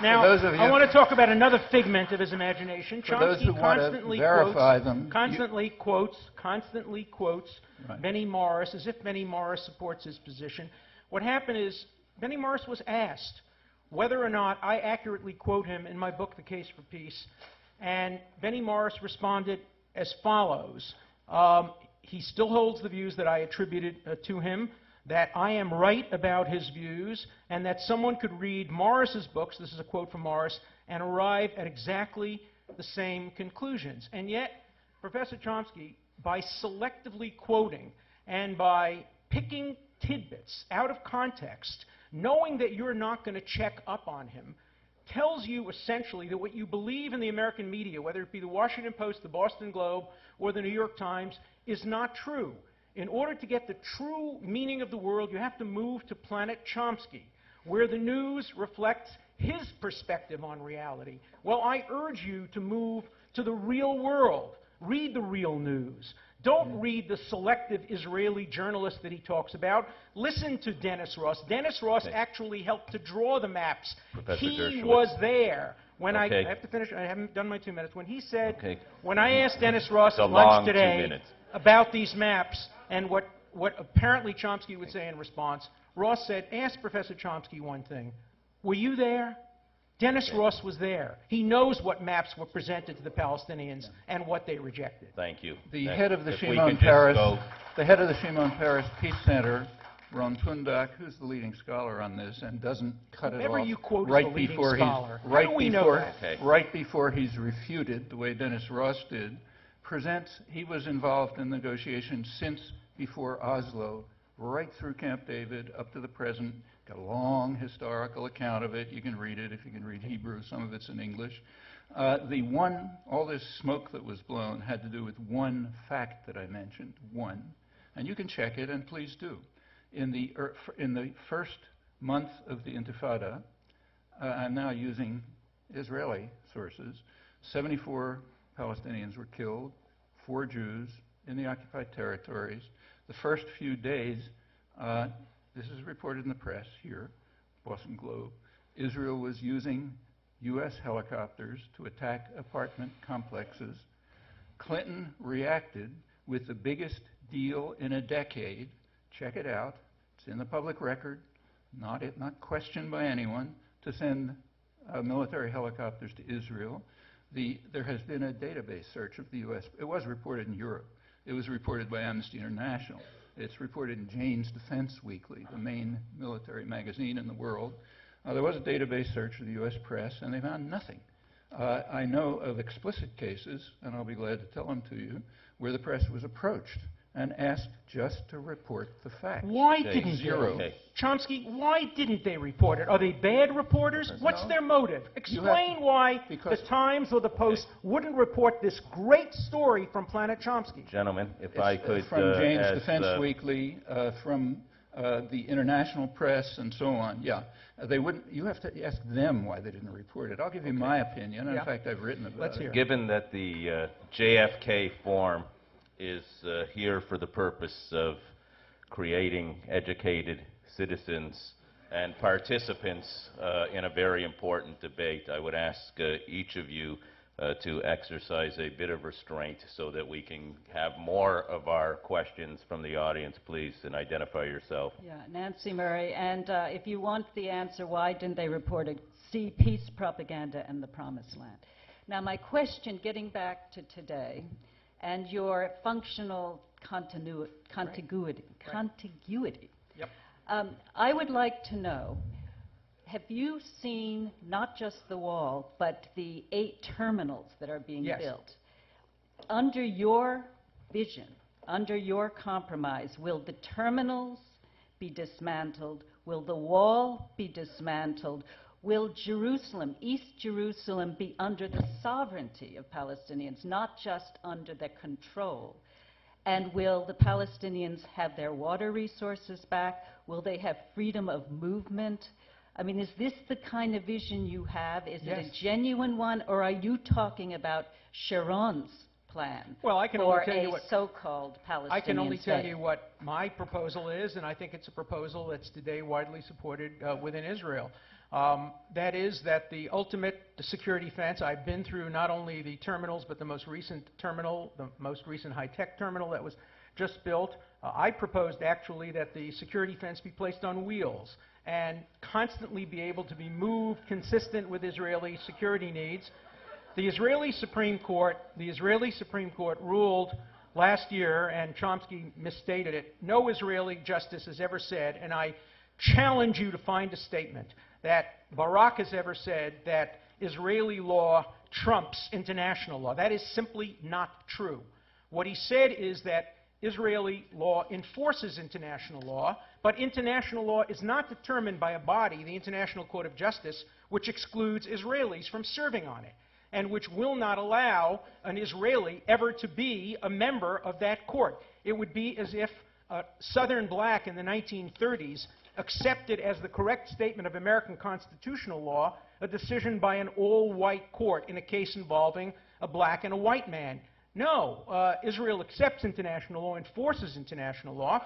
Now, those of you I want to talk about another figment of his imagination. For those who Chomsky want to constantly verify quotes, them, constantly quotes Right. Benny Morris as if Benny Morris supports his position. What happened is Benny Morris was asked whether or not I accurately quote him in my book, The Case for Peace, and Benny Morris responded as follows. He still holds the views that I attributed to him, that I am right about his views, and that someone could read Morris's books, this is a quote from Morris, and arrive at exactly the same conclusions. And yet, Professor Chomsky, by selectively quoting and by picking tidbits out of context, knowing that you're not going to check up on him, tells you essentially that what you believe in the American media, whether it be the Washington Post, the Boston Globe, or the New York Times, is not true. In order to get the true meaning of the world, you have to move to Planet Chomsky, where the news reflects his perspective on reality. Well, I urge you to move to the real world. Read the real news. Don't read the selective Israeli journalist that he talks about. Listen to Dennis Ross. Dennis Ross actually helped to draw the maps. Professor He Dershowitz. was there. When I Okay. have to finish, I haven't done my 2 minutes. When he said, Okay. when I asked Dennis Ross It's a at lunch long 2 today minutes. about these maps and what apparently Chomsky would say in response, Ross said, ask Professor Chomsky one thing. Were you there? Dennis Ross was there. He knows what maps were presented to the Palestinians and what they rejected. Thank you. The Next. head of the If we Shimon could just Peres, go- the head of the Shimon Peres Peace Center, Ron Tundak, who's the leading scholar on this and doesn't cut it Whoever off you quote as right the leading before scholar. he's How do we know that? Okay. right before he's refuted, the way Dennis Ross did, presents he was involved in negotiations since before Oslo, right through Camp David up to the present. Got a long historical account of it. You can read it if you can read Hebrew. Some of it's in English. All this smoke that was blown had to do with one fact that I mentioned, one. And you can check it, and please do. In the first month of the Intifada, I'm now using Israeli sources, 74 Palestinians were killed, 4 Jews in the occupied territories. The first few days, this is reported in the press here, Boston Globe, Israel was using U.S. helicopters to attack apartment complexes. Clinton reacted with the biggest deal in a decade. Check it out. It's in the public record, not questioned by anyone, to send military helicopters to Israel. There has been a database search of the U.S. It was reported in Europe. It was reported by Amnesty International. It's reported in Jane's Defense Weekly, the main military magazine in the world. There was a database search of the U.S. press, and they found nothing. I know of explicit cases, and I'll be glad to tell them to you, where the press was approached and asked just to report the facts. Why didn't zero. they? Chomsky, why didn't they report it? Are they bad reporters? What's their motive? Explain why the Times or the Post wouldn't report this great story from Planet Chomsky. Gentlemen, if I could... From Jane's Defense Weekly, from the international press, and so on. Yeah, they wouldn't. You have to ask them why they didn't report it. I'll give you my opinion. In fact, I've written about it. Let's hear it. Given that the JFK Forum is here for the purpose of creating educated citizens and participants in a very important debate, I would ask each of you to exercise a bit of restraint so that we can have more of our questions from the audience, please, and identify yourself. Yeah, Nancy Murray, and if you want the answer, why didn't they report it? See Peace Propaganda and the Promised Land. Now, my question, getting back to today, and your functional contiguity. Yep. I would like to know, have you seen not just the wall, but the 8 terminals that are being built? Under your vision, under your compromise, will the terminals be dismantled? Will the wall be dismantled? Will Jerusalem, East Jerusalem, be under the sovereignty of Palestinians, not just under their control? And will the Palestinians have their water resources back? Will they have freedom of movement? I mean, is this the kind of vision you have? Is it a genuine one, or are you talking about Sharon's plan for a so-called Palestinian I can only tell state? you what my proposal is, and I think it's a proposal that's today widely supported within Israel. That is that the ultimate security fence, I've been through not only the terminals, but the most recent terminal, the most recent high-tech terminal that was just built. I proposed actually that the security fence be placed on wheels and constantly be able to be moved consistent with Israeli security needs. The Israeli Supreme Court ruled last year, and Chomsky misstated it, no Israeli justice has ever said, and I challenge you to find a statement that Barak has ever said that Israeli law trumps international law. That is simply not true. What he said is that Israeli law enforces international law, but international law is not determined by a body, the International Court of Justice, which excludes Israelis from serving on it, and which will not allow an Israeli ever to be a member of that court. It would be as if a Southern black in the 1930s accepted as the correct statement of American constitutional law a decision by an all-white court in a case involving a black and a white man. No, Israel accepts international law, enforces international law,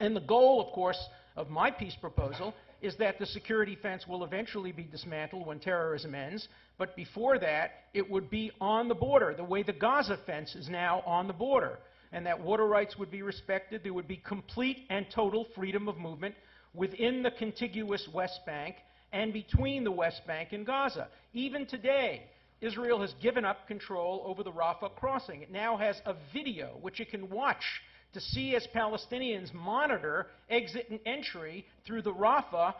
and the goal, of course, of my peace proposal is that the security fence will eventually be dismantled when terrorism ends, but before that, it would be on the border, the way the Gaza fence is now on the border, and that water rights would be respected. There would be complete and total freedom of movement within the contiguous West Bank and between the West Bank and Gaza. Even today, Israel has given up control over the Rafah crossing. It now has a video which it can watch to see as Palestinians monitor exit and entry through the Rafah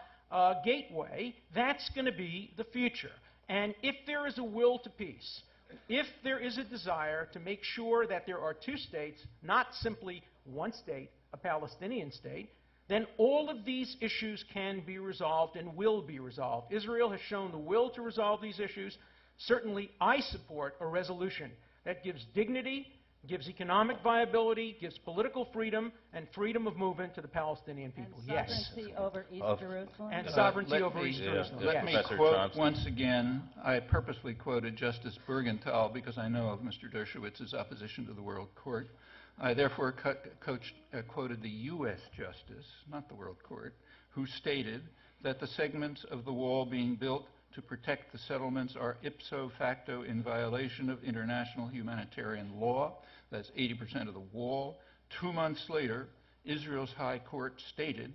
gateway. That's going to be the future. And if there is a will to peace, if there is a desire to make sure that there are 2 states, not simply one state, a Palestinian state, then all of these issues can be resolved and will be resolved. Israel has shown the will to resolve these issues. Certainly, I support a resolution that gives dignity gives economic viability, gives political freedom, and freedom of movement to the Palestinian people. And Yes. sovereignty over East Jerusalem? And sovereignty let over me- East yeah, Jerusalem. yeah. Let me Professor quote Chomsky. once again, I purposely quoted Justice Bergenthal because I know of Mr. Dershowitz's opposition to the World Court. I therefore quoted the U.S. Justice, not the World Court, who stated that the segments of the wall being built to protect the settlements are ipso facto in violation of international humanitarian law. That's 80% of the wall. 2 months later, Israel's High Court stated,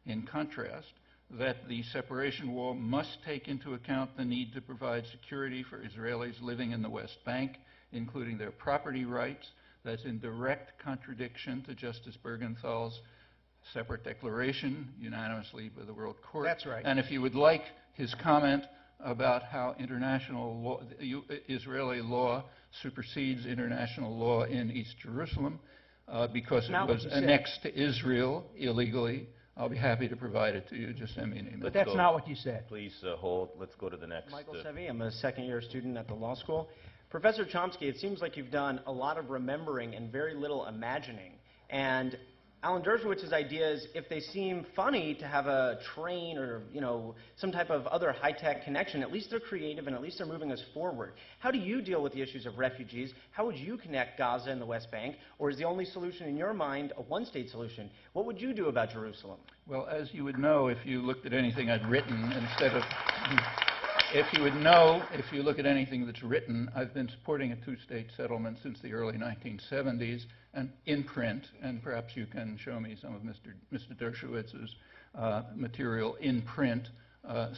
in contrast, that the separation wall must take into account the need to provide security for Israelis living in the West Bank, including their property rights. That's in direct contradiction to Justice Bergenthal's separate declaration, unanimously by the World Court. That's right. And if you would like his comment about how international law, Israeli law supersedes international law in East Jerusalem because it was annexed to Israel illegally, I'll be happy to provide it to you. Just send me an email. But that's not what you said. Please hold. Let's go to the next. Michael Sevi, I'm a second-year student at the law school. Professor Chomsky, it seems like you've done a lot of remembering and very little imagining. And Alan Dershowitz's idea is, if they seem funny to have a train or, some type of other high-tech connection, at least they're creative and at least they're moving us forward. How do you deal with the issues of refugees? How would you connect Gaza and the West Bank? Or is the only solution in your mind a one-state solution? What would you do about Jerusalem? Well, as you would know if you looked at anything I'd written instead of... If you would know, if you look at anything that's written, I've been supporting a two-state settlement since the early 1970s, and in print, and perhaps you can show me some of Mr. Dershowitz's material in print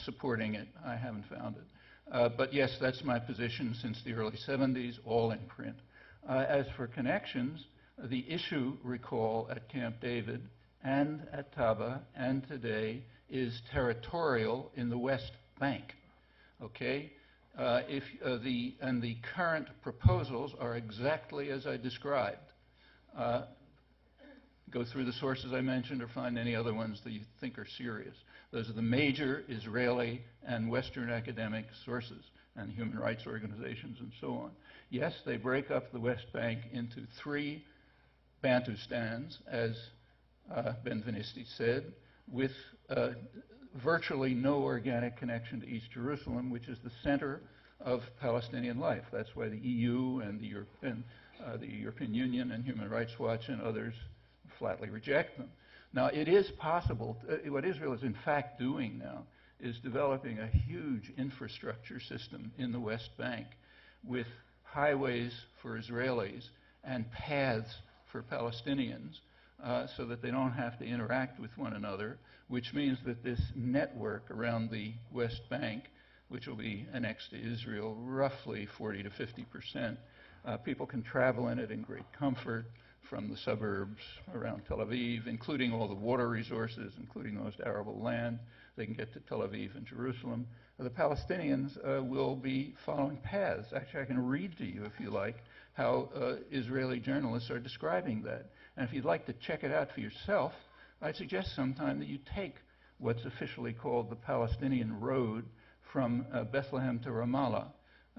supporting it. I haven't found it. But yes, that's my position since the early 70s, all in print. As for connections, the issue, recall, at Camp David and at Taba and today is territorial in the West Bank. Okay? The current proposals are exactly as I described. Go through the sources I mentioned or find any other ones that you think are serious. Those are the major Israeli and Western academic sources and human rights organizations and so on. Yes, they break up the West Bank into 3 Bantustans, as Benvenisti said, with virtually no organic connection to East Jerusalem, which is the center of Palestinian life. That's why the EU and the European Union and Human Rights Watch and others flatly reject them. Now, it is possible, what Israel is in fact doing now is developing a huge infrastructure system in the West Bank with highways for Israelis and paths for Palestinians so that they don't have to interact with one another, which means that this network around the West Bank, which will be annexed to Israel, roughly 40 to 50%, people can travel in it in great comfort from the suburbs around Tel Aviv, including all the water resources, including the most arable land. They can get to Tel Aviv and Jerusalem. The Palestinians will be following paths. Actually, I can read to you, if you like, how Israeli journalists are describing that. And if you'd like to check it out for yourself, I'd suggest sometime that you take what's officially called the Palestinian Road from Bethlehem to Ramallah,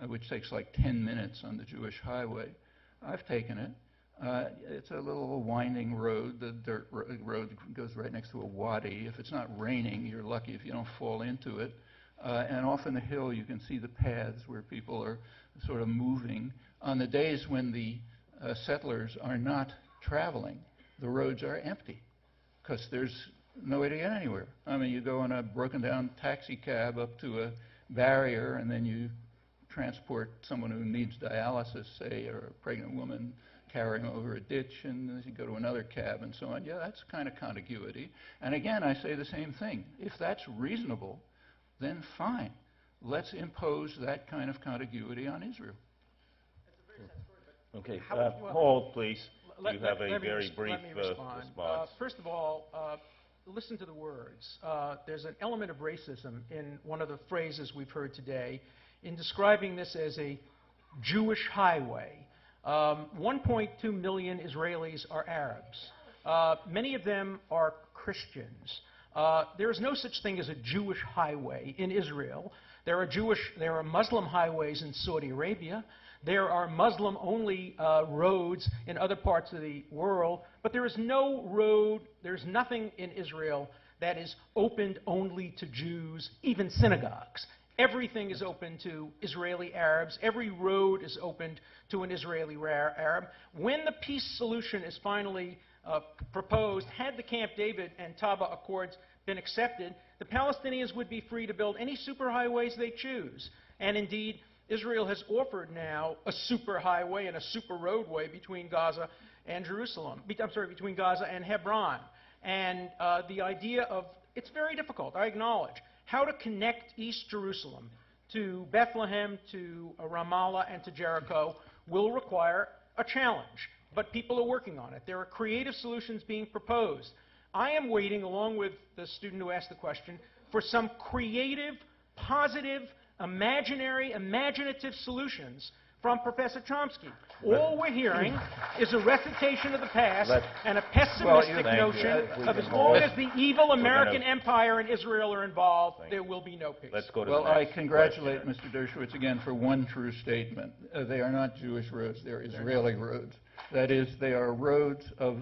which takes like 10 minutes on the Jewish highway. I've taken it. It's a little winding road. The dirt road goes right next to a wadi. If it's not raining, you're lucky if you don't fall into it. And off on the hill, you can see the paths where people are sort of moving. On the days when the settlers are not traveling, the roads are empty because there's no way to get anywhere. I mean, you go in a broken-down taxi cab up to a barrier, and then you transport someone who needs dialysis, say, or a pregnant woman, carry them over a ditch, and then you go to another cab and so on. Yeah, that's kind of contiguity. And again, I say the same thing. If that's reasonable, then fine. Let's impose that kind of contiguity on Israel. Okay, hold, please. You have a very brief response. response. First of all, listen to the words. There's an element of racism in one of the phrases we've heard today in describing this as a Jewish highway. 1.2 million Israelis are Arabs. Many of them are Christians. There is no such thing as a Jewish highway in Israel. There are Muslim highways in Saudi Arabia. There are Muslim-only roads in other parts of the world, but there is no road, there's nothing in Israel that is opened only to Jews, even synagogues. Everything is open to Israeli Arabs. Every road is opened to an Israeli Arab. When the peace solution is finally proposed, had the Camp David and Taba Accords been accepted, the Palestinians would be free to build any superhighways they choose. And indeed, Israel has offered now a superhighway and a super roadway between Gaza and Jerusalem. Between Gaza and Hebron. And the idea of, it's very difficult, I acknowledge, how to connect East Jerusalem to Bethlehem, to Ramallah, and to Jericho will require a challenge. But people are working on it. There are creative solutions being proposed. I am waiting, along with the student who asked the question, for some creative, positive, imaginative solutions from Professor Chomsky. All we're hearing is a recitation of the past and a pessimistic notion of as long as the evil American empire and Israel are involved, there will be no peace. Let's go to well, the next I congratulate Mr. Dershowitz again for one true statement. They are not Jewish roads, they're Israeli roads. That is, they are roads of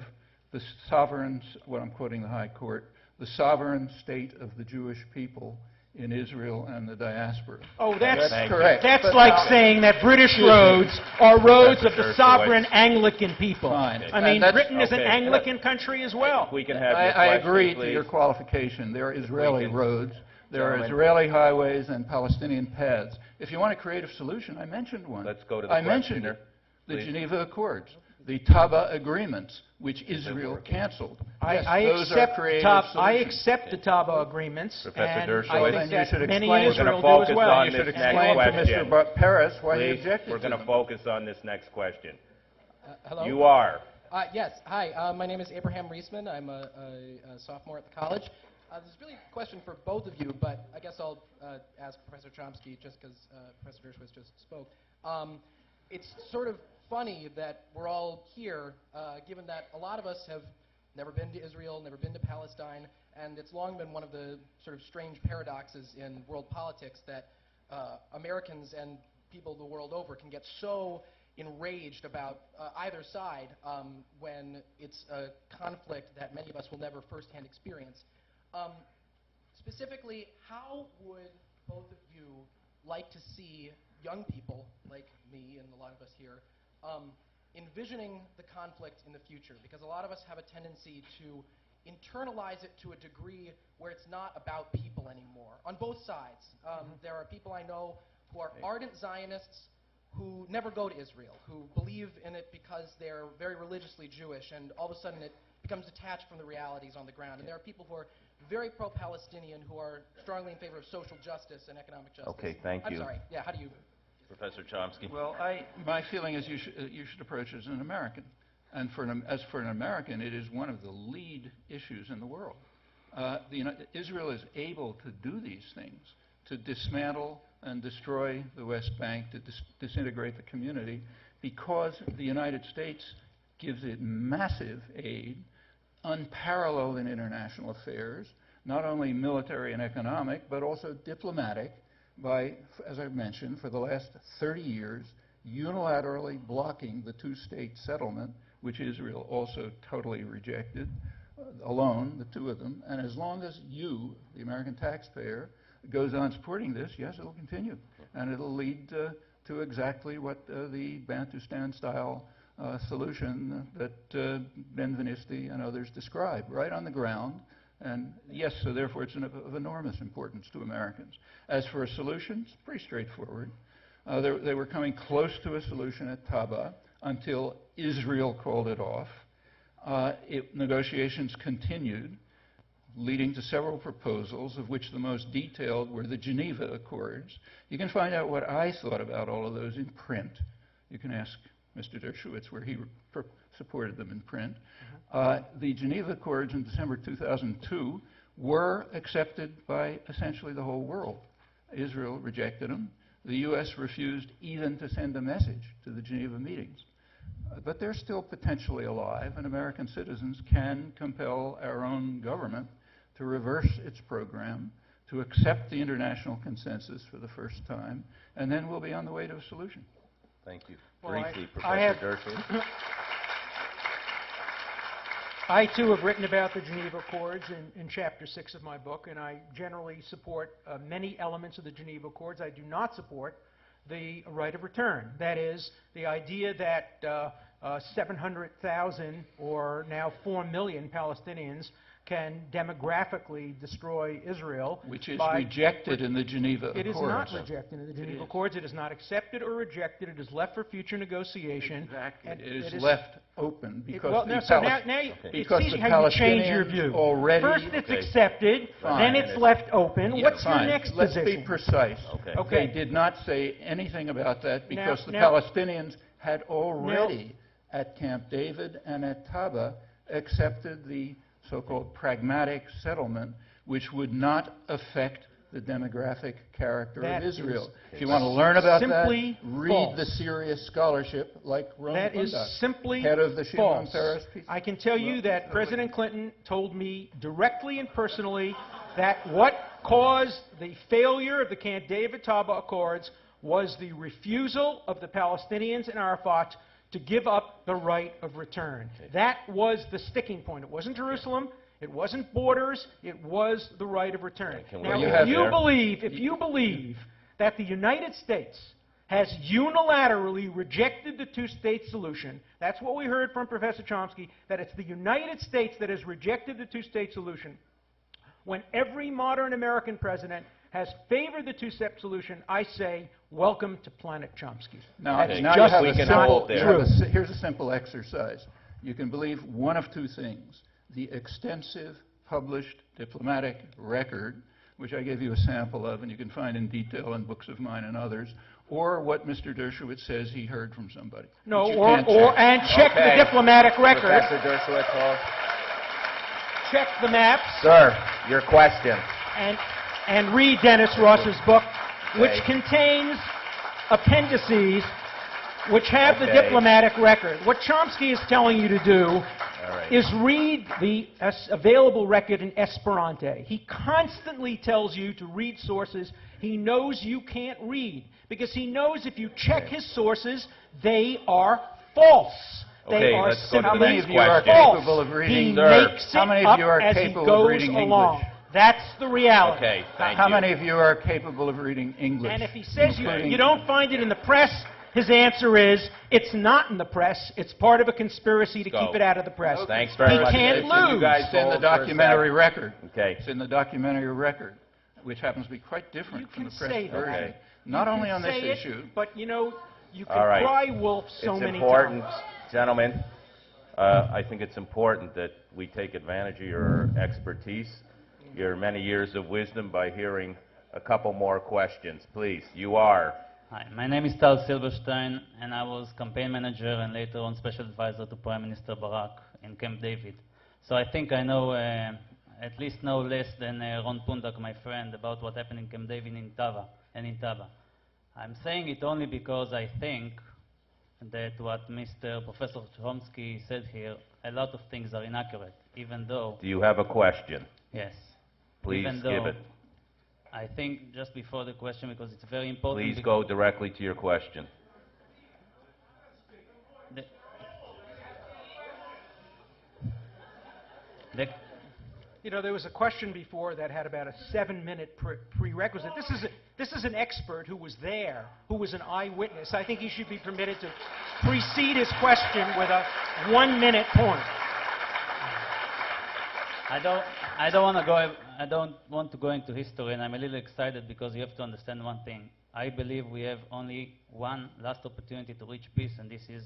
the sovereign, what I'm quoting the High Court, the sovereign state of the Jewish people in Israel and the diaspora. Oh, that's correct. That's like saying that British roads are roads of the sovereign Anglican people. Fine. I mean, Britain is an Anglican country as well. We can have I agree to your qualification. There are Israeli roads, there are Israeli highways and Palestinian paths. If you want a creative solution, I mentioned one. Let's go to the I mentioned questioner, the please. Geneva Accords, the Taba agreements, which Israel canceled. Yes, those are creative I solutions. accept the Taba agreements, Professor and Dershowitz. I Then think you should that many explain- in We're gonna Israel do as focus well. on You should this explain next to question. Mr. Paris why he Please, objected we're to going to them. focus on this next question. Hello? You are. Yes. Hi. My name is Abraham Reisman. I'm a sophomore at the college. This is really a question for both of you, but I guess I'll ask Professor Chomsky just because Professor Dershowitz just spoke. It's sort of funny that we're all here, given that a lot of us have never been to Israel, never been to Palestine, and it's long been one of the sort of strange paradoxes in world politics that Americans and people the world over can get so enraged about either side when it's a conflict that many of us will never firsthand experience. Specifically, how would both of you like to see young people like me and a lot of us here envisioning the conflict in the future? Because a lot of us have a tendency to internalize it to a degree where it's not about people anymore, on both sides. There are people I know who are ardent Zionists who never go to Israel, who believe in it because they're very religiously Jewish, and all of a sudden it becomes detached from the realities on the ground. And there are people who are very pro-Palestinian who are strongly in favor of social justice and economic justice. Okay, thank you. I'm sorry. Yeah, how do you... Professor Chomsky. Well, my feeling is you should approach it as an American. And as for an American, it is one of the lead issues in the world. Israel is able to do these things, to dismantle and destroy the West Bank, to disintegrate the community, because the United States gives it massive aid, unparalleled in international affairs, not only military and economic, but also diplomatic, by, as I've mentioned, for the last 30 years, unilaterally blocking the two-state settlement, which Israel also totally rejected, alone, the two of them. And as long as you, the American taxpayer, goes on supporting this, yes, it'll continue. And it'll lead to exactly what the Bantustan-style solution that Ben-Veniste and others described, right on the ground. And yes, so therefore it's of enormous importance to Americans. As for a solution, it's pretty straightforward. They were coming close to a solution at Taba until Israel called it off. Negotiations continued, leading to several proposals, of which the most detailed were the Geneva Accords. You can find out what I thought about all of those in print. You can ask Mr. Dershowitz where he supported them in print. The Geneva Accords in December 2002 were accepted by essentially the whole world. Israel rejected them. The U.S. refused even to send a message to the Geneva meetings. But they're still potentially alive, and American citizens can compel our own government to reverse its program, to accept the international consensus for the first time, and then we'll be on the way to a solution. Thank you. Well, Briefly, I have- Professor Dershowitz. I, too, have written about the Geneva Accords in Chapter 6 of my book, and I generally support many elements of the Geneva Accords. I do not support the right of return. That is, the idea that 700,000 or now 4 million Palestinians can demographically destroy Israel. Which is by rejected in the Geneva Accords. It is not rejected in the Geneva Accords. It is not accepted or rejected. It is left for future negotiation. Exactly. And it is left open because well, the no, so now, because it's easy the how you change your Palestinians view. already... First it's Okay. accepted, Fine. then it's left open. Yeah, What's fine. your next Let's position? be precise. Okay. Okay. They did not say anything about that because the now- Palestinians had already, at Camp David and at Taba, accepted the so-called pragmatic settlement, which would not affect the demographic character That of Israel. is If you want to learn about that, simply read false. the serious scholarship like Ron That is Pundak, simply head of the Shimon false. Peres Peace. I can tell you that President Clinton told me directly and personally that what caused the failure of the Camp David-Taba Accords was the refusal of the Palestinians and Arafat to give up the right of return. That was the sticking point. It wasn't Jerusalem. It wasn't borders. It was the right of return. Can we Now, leave if you believe that the United States has unilaterally rejected the two-state solution, that's what we heard from Professor Chomsky, that it's the United States that has rejected the two-state solution, when every modern American president has favored the two-step solution, I say, welcome to Planet Chomsky. Now, That's now just you have a not simple, true. here's a simple exercise. You can believe one of two things: the extensive published diplomatic record, which I gave you a sample of, and you can find in detail in books of mine and others, or what Mr. Dershowitz says he heard from somebody. No, which you can't check. check the diplomatic record. Professor Dershowitz Hall. Check the maps. Sir, your question. And read Dennis Ross's book, which Okay. contains appendices which have the Okay. diplomatic record. What Chomsky is telling you to do All right. is read the available record in Esperanto. He constantly tells you to read sources he knows you can't read, because he knows if you check his sources, they are false. Okay, They are let's go to simply How many of you are false. capable of reading? He Sir. makes How it many of up you are as he capable of goes reading along. English? That's the reality. Okay, thank How you. many of you are capable of reading English? And if he says including- you don't find it in the press, his answer is, it's not in the press. It's part of a conspiracy to Go. keep it out of the press. Thanks very He much. can't It's in you lose. guys It's in the hold for a documentary sec. record. Okay. It's in the documentary record, which happens to be quite different You from can the press say that. version. Okay. Not You only can on this say it, issue. but you know, you can All right. cry wolf so It's many important, times. gentlemen, I think it's important that we take advantage of your expertise, your many years of wisdom, by hearing a couple more questions. Please, you are. Hi, my name is Tal Silberstein, and I was campaign manager and later on special advisor to Prime Minister Barak in Camp David. So I think I know, at least know less than Ron Pundak, my friend, about what happened in Camp David in Taba and in Taba. I'm saying it only because I think that what Mr. Professor Chomsky said here, a lot of things are inaccurate, even though, Do you have a question? yes. Please even give though it. I think just before the question, because it's very important. Please bec- go directly to your question. The, the, You know, there was a question before that had about a 7-minute prerequisite. This is an expert who was there, who was an eyewitness. I think he should be permitted to precede his question with a 1-minute point. I don't want to go into history, and I'm a little excited because you have to understand one thing. I believe we have only one last opportunity to reach peace, and this is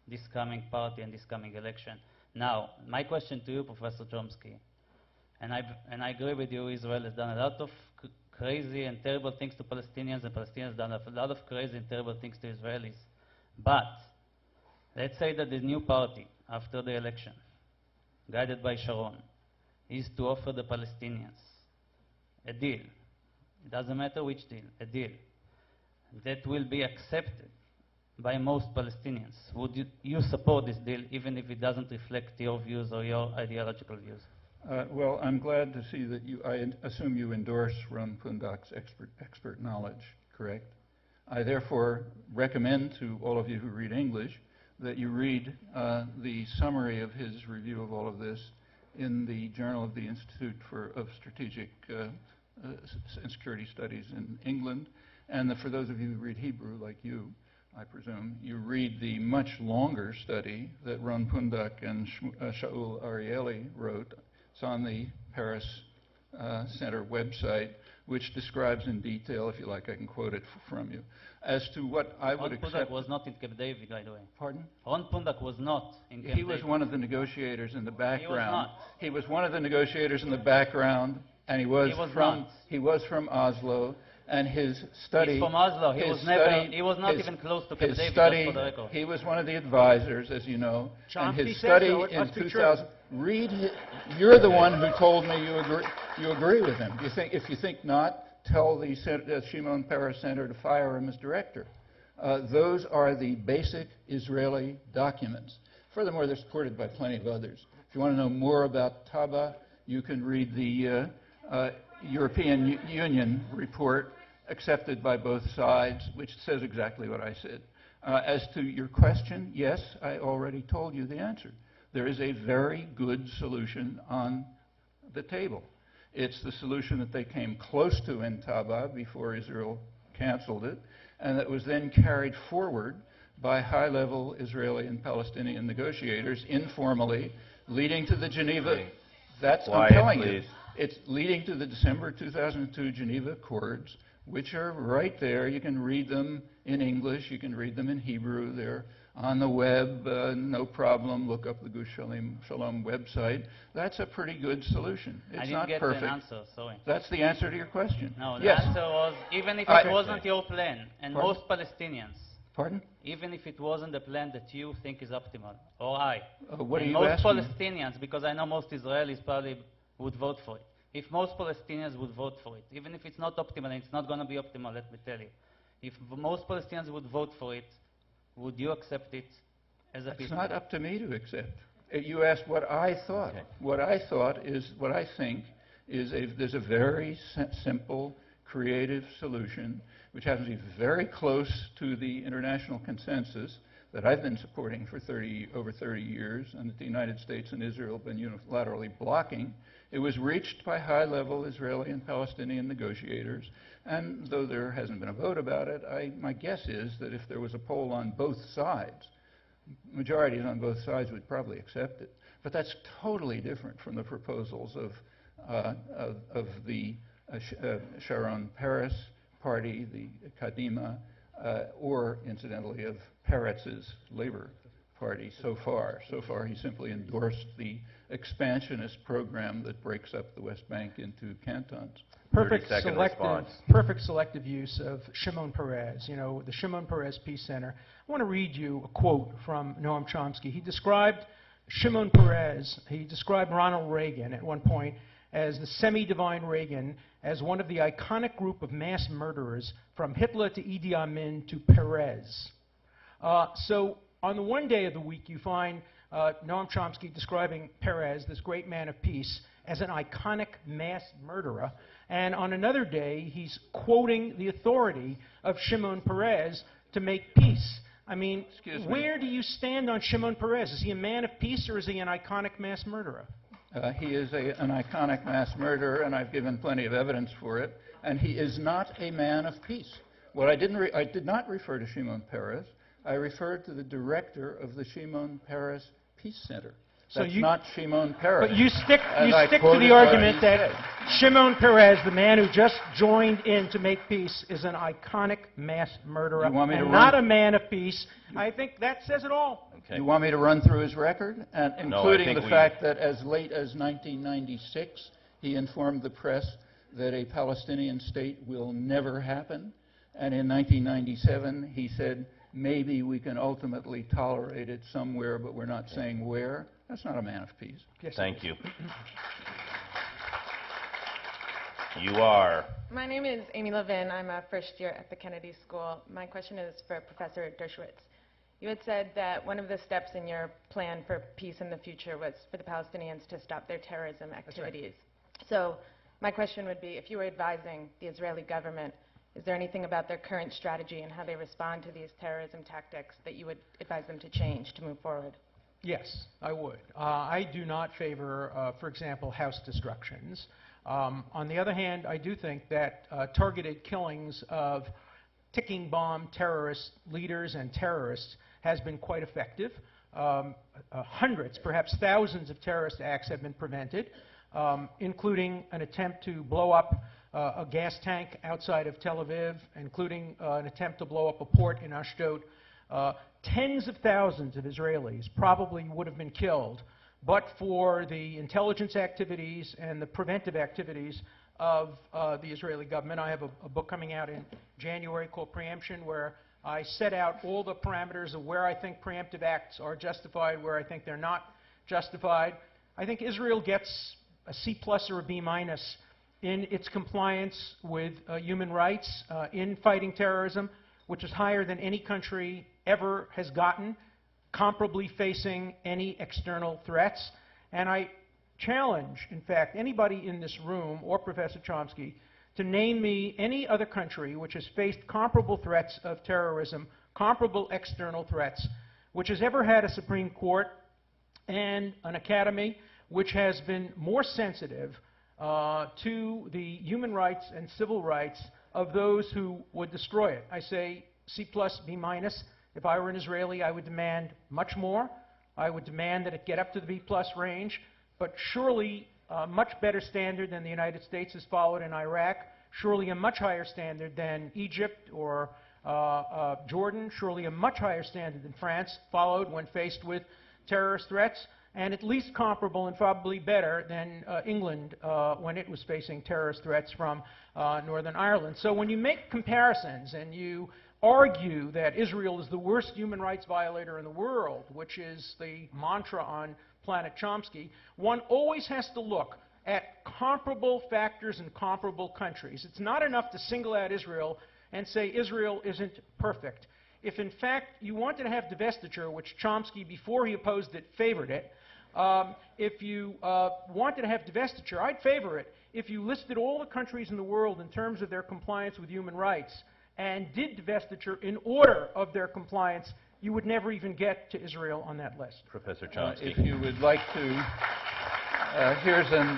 this coming party and this coming election. Now, my question to you, Professor Chomsky, and I agree with you, Israel has done a lot of crazy and terrible things to Palestinians, and Palestinians have done a lot of crazy and terrible things to Israelis. But let's say that the new party, after the election, guided by Sharon, is to offer the Palestinians a deal. It doesn't matter which deal, a deal that will be accepted by most Palestinians. Would you support this deal, even if it doesn't reflect your views or your ideological views? Well, I'm glad to see that I assume you endorse Ron Pundak's expert knowledge, correct? I therefore recommend to all of you who read English that you read the summary of his review of all of this in the Journal of the Institute of Strategic and Security Studies in England. And for those of you who read Hebrew, like you, I presume, you read the much longer study that Ron Pundak and Shaul Arieli wrote. It's on the Paris Center website, which describes in detail, if you like, I can quote it from you, as to what I would accept. Ron Pundak was not in Camp David, by the way. Pardon? Ron Pundak was not in Camp David. He was one of the negotiators in the background. He was not. He was one of the negotiators in the background, and he was from Oslo. And his study... He's from Oslo. He was not even close to Camp David, just for the record. He was one of the advisors, as you know. Chomsky and his study so. in 2000... You're the one who told me you agree with him. If you think not, tell the Shimon Peres Center to fire him as director. Those are the basic Israeli documents. Furthermore, they're supported by plenty of others. If you want to know more about Taba, you can read the European Union report accepted by both sides, which says exactly what I said. As to your question, yes, I already told you the answer. There is a very good solution on the table. It's the solution that they came close to in Taba before Israel canceled it, and that was then carried forward by high-level Israeli and Palestinian negotiators informally, leading to the Geneva... I'm telling you. It's leading to the December 2002 Geneva Accords, which are right there. You can read them in English. You can read them in Hebrew. They're on the web, no problem. Look up the Gush Shalom website. That's a pretty good solution. It's not perfect. I didn't get an answer, sorry. That's the answer to your question. No, the yes. answer was, even if it wasn't your plan, and Pardon? most Palestinians... Pardon? Even if it wasn't the plan that you think is optimal, or I. What are you most asking? Palestinians, because I know most Israelis probably would vote for it. If most Palestinians would vote for it, even if it's not optimal, and it's not going to be optimal, let me tell you. If most Palestinians would vote for it, would you accept it as a peace? It's not up to me to accept. You asked what I thought. Okay. What I think is there's a very simple, creative solution, which happens to be very close to the international consensus that I've been supporting for over 30 years, and that the United States and Israel have been unilaterally blocking. It was reached by high-level Israeli and Palestinian negotiators, and though there hasn't been a vote about it, my guess is that if there was a poll on both sides, majorities on both sides would probably accept it. But that's totally different from the proposals of the Sharon Peres party, the Kadima, or incidentally of Peretz's Labor Party so far. So far, he simply endorsed the expansionist program that breaks up the West Bank into cantons. Perfect selective use of Shimon Peres, the Shimon Peres Peace Center. I want to read you a quote from Noam Chomsky. He described Shimon Peres, he described Ronald Reagan at one point as the semi-divine Reagan, as one of the iconic group of mass murderers from Hitler to Idi Amin to Peres. So on the one day of the week, you find Noam Chomsky describing Peres, this great man of peace, as an iconic mass murderer. And on another day, he's quoting the authority of Shimon Peres to make peace. I mean, where do you stand on Shimon Peres? Is he a man of peace, or is he an iconic mass murderer? He is an iconic mass murderer, and I've given plenty of evidence for it. And he is not a man of peace. What I did not refer to Shimon Peres. I referred to the director of the Shimon Peres Peace Center. That's not Shimon Peres. But you stick to the argument that Shimon Peres, the man who just joined in to make peace, is an iconic mass murderer and not a man of peace. I think that says it all. Okay. You want me to run through his record, including the fact that as late as 1996, he informed the press that a Palestinian state will never happen, and in 1997, he said, maybe we can ultimately tolerate it somewhere, but we're not saying where. That's not a man of peace. Yes, thank you. You are. My name is Amy Levin. I'm a first year at the Kennedy School. My question is for Professor Dershowitz. You had said that one of the steps in your plan for peace in the future was for the Palestinians to stop their terrorism activities. Right. So my question would be, if you were advising the Israeli government Is there anything about their current strategy and how they respond to these terrorism tactics that you would advise them to change to move forward? Yes, I would. I do not favor, for example, house destructions. On the other hand, I do think that targeted killings of ticking bomb terrorist leaders and terrorists has been quite effective. Hundreds, perhaps thousands of terrorist acts have been prevented, including an attempt to blow up a gas tank outside of Tel Aviv, including an attempt to blow up a port in Ashdod. Tens of thousands of Israelis probably would have been killed, but for the intelligence activities and the preventive activities of the Israeli government. I have a book coming out in January called Preemption, where I set out all the parameters of where I think preemptive acts are justified, where I think they're not justified. I think Israel gets a C+ or a B- in its compliance with human rights in fighting terrorism, which is higher than any country ever has gotten, comparably facing any external threats. And I challenge, in fact, anybody in this room or Professor Chomsky to name me any other country which has faced comparable threats of terrorism, comparable external threats, which has ever had a Supreme Court and an academy which has been more sensitive to the human rights and civil rights of those who would destroy it. I say C+, B-. If I were an Israeli, I would demand much more. I would demand that it get up to the B+ range, but surely a much better standard than the United States has followed in Iraq, surely a much higher standard than Egypt or Jordan, surely a much higher standard than France followed when faced with terrorist threats, and at least comparable and probably better than England when it was facing terrorist threats from Northern Ireland. So when you make comparisons and you argue that Israel is the worst human rights violator in the world, which is the mantra on Planet Chomsky, one always has to look at comparable factors in comparable countries. It's not enough to single out Israel and say Israel isn't perfect. If in fact you wanted to have divestiture, which Chomsky, before he opposed it, favored it, if you wanted to have divestiture, I'd favor it if you listed all the countries in the world in terms of their compliance with human rights and did divestiture in order of their compliance. You would never even get to Israel on that list. Professor Chomsky. If you would like to, here's an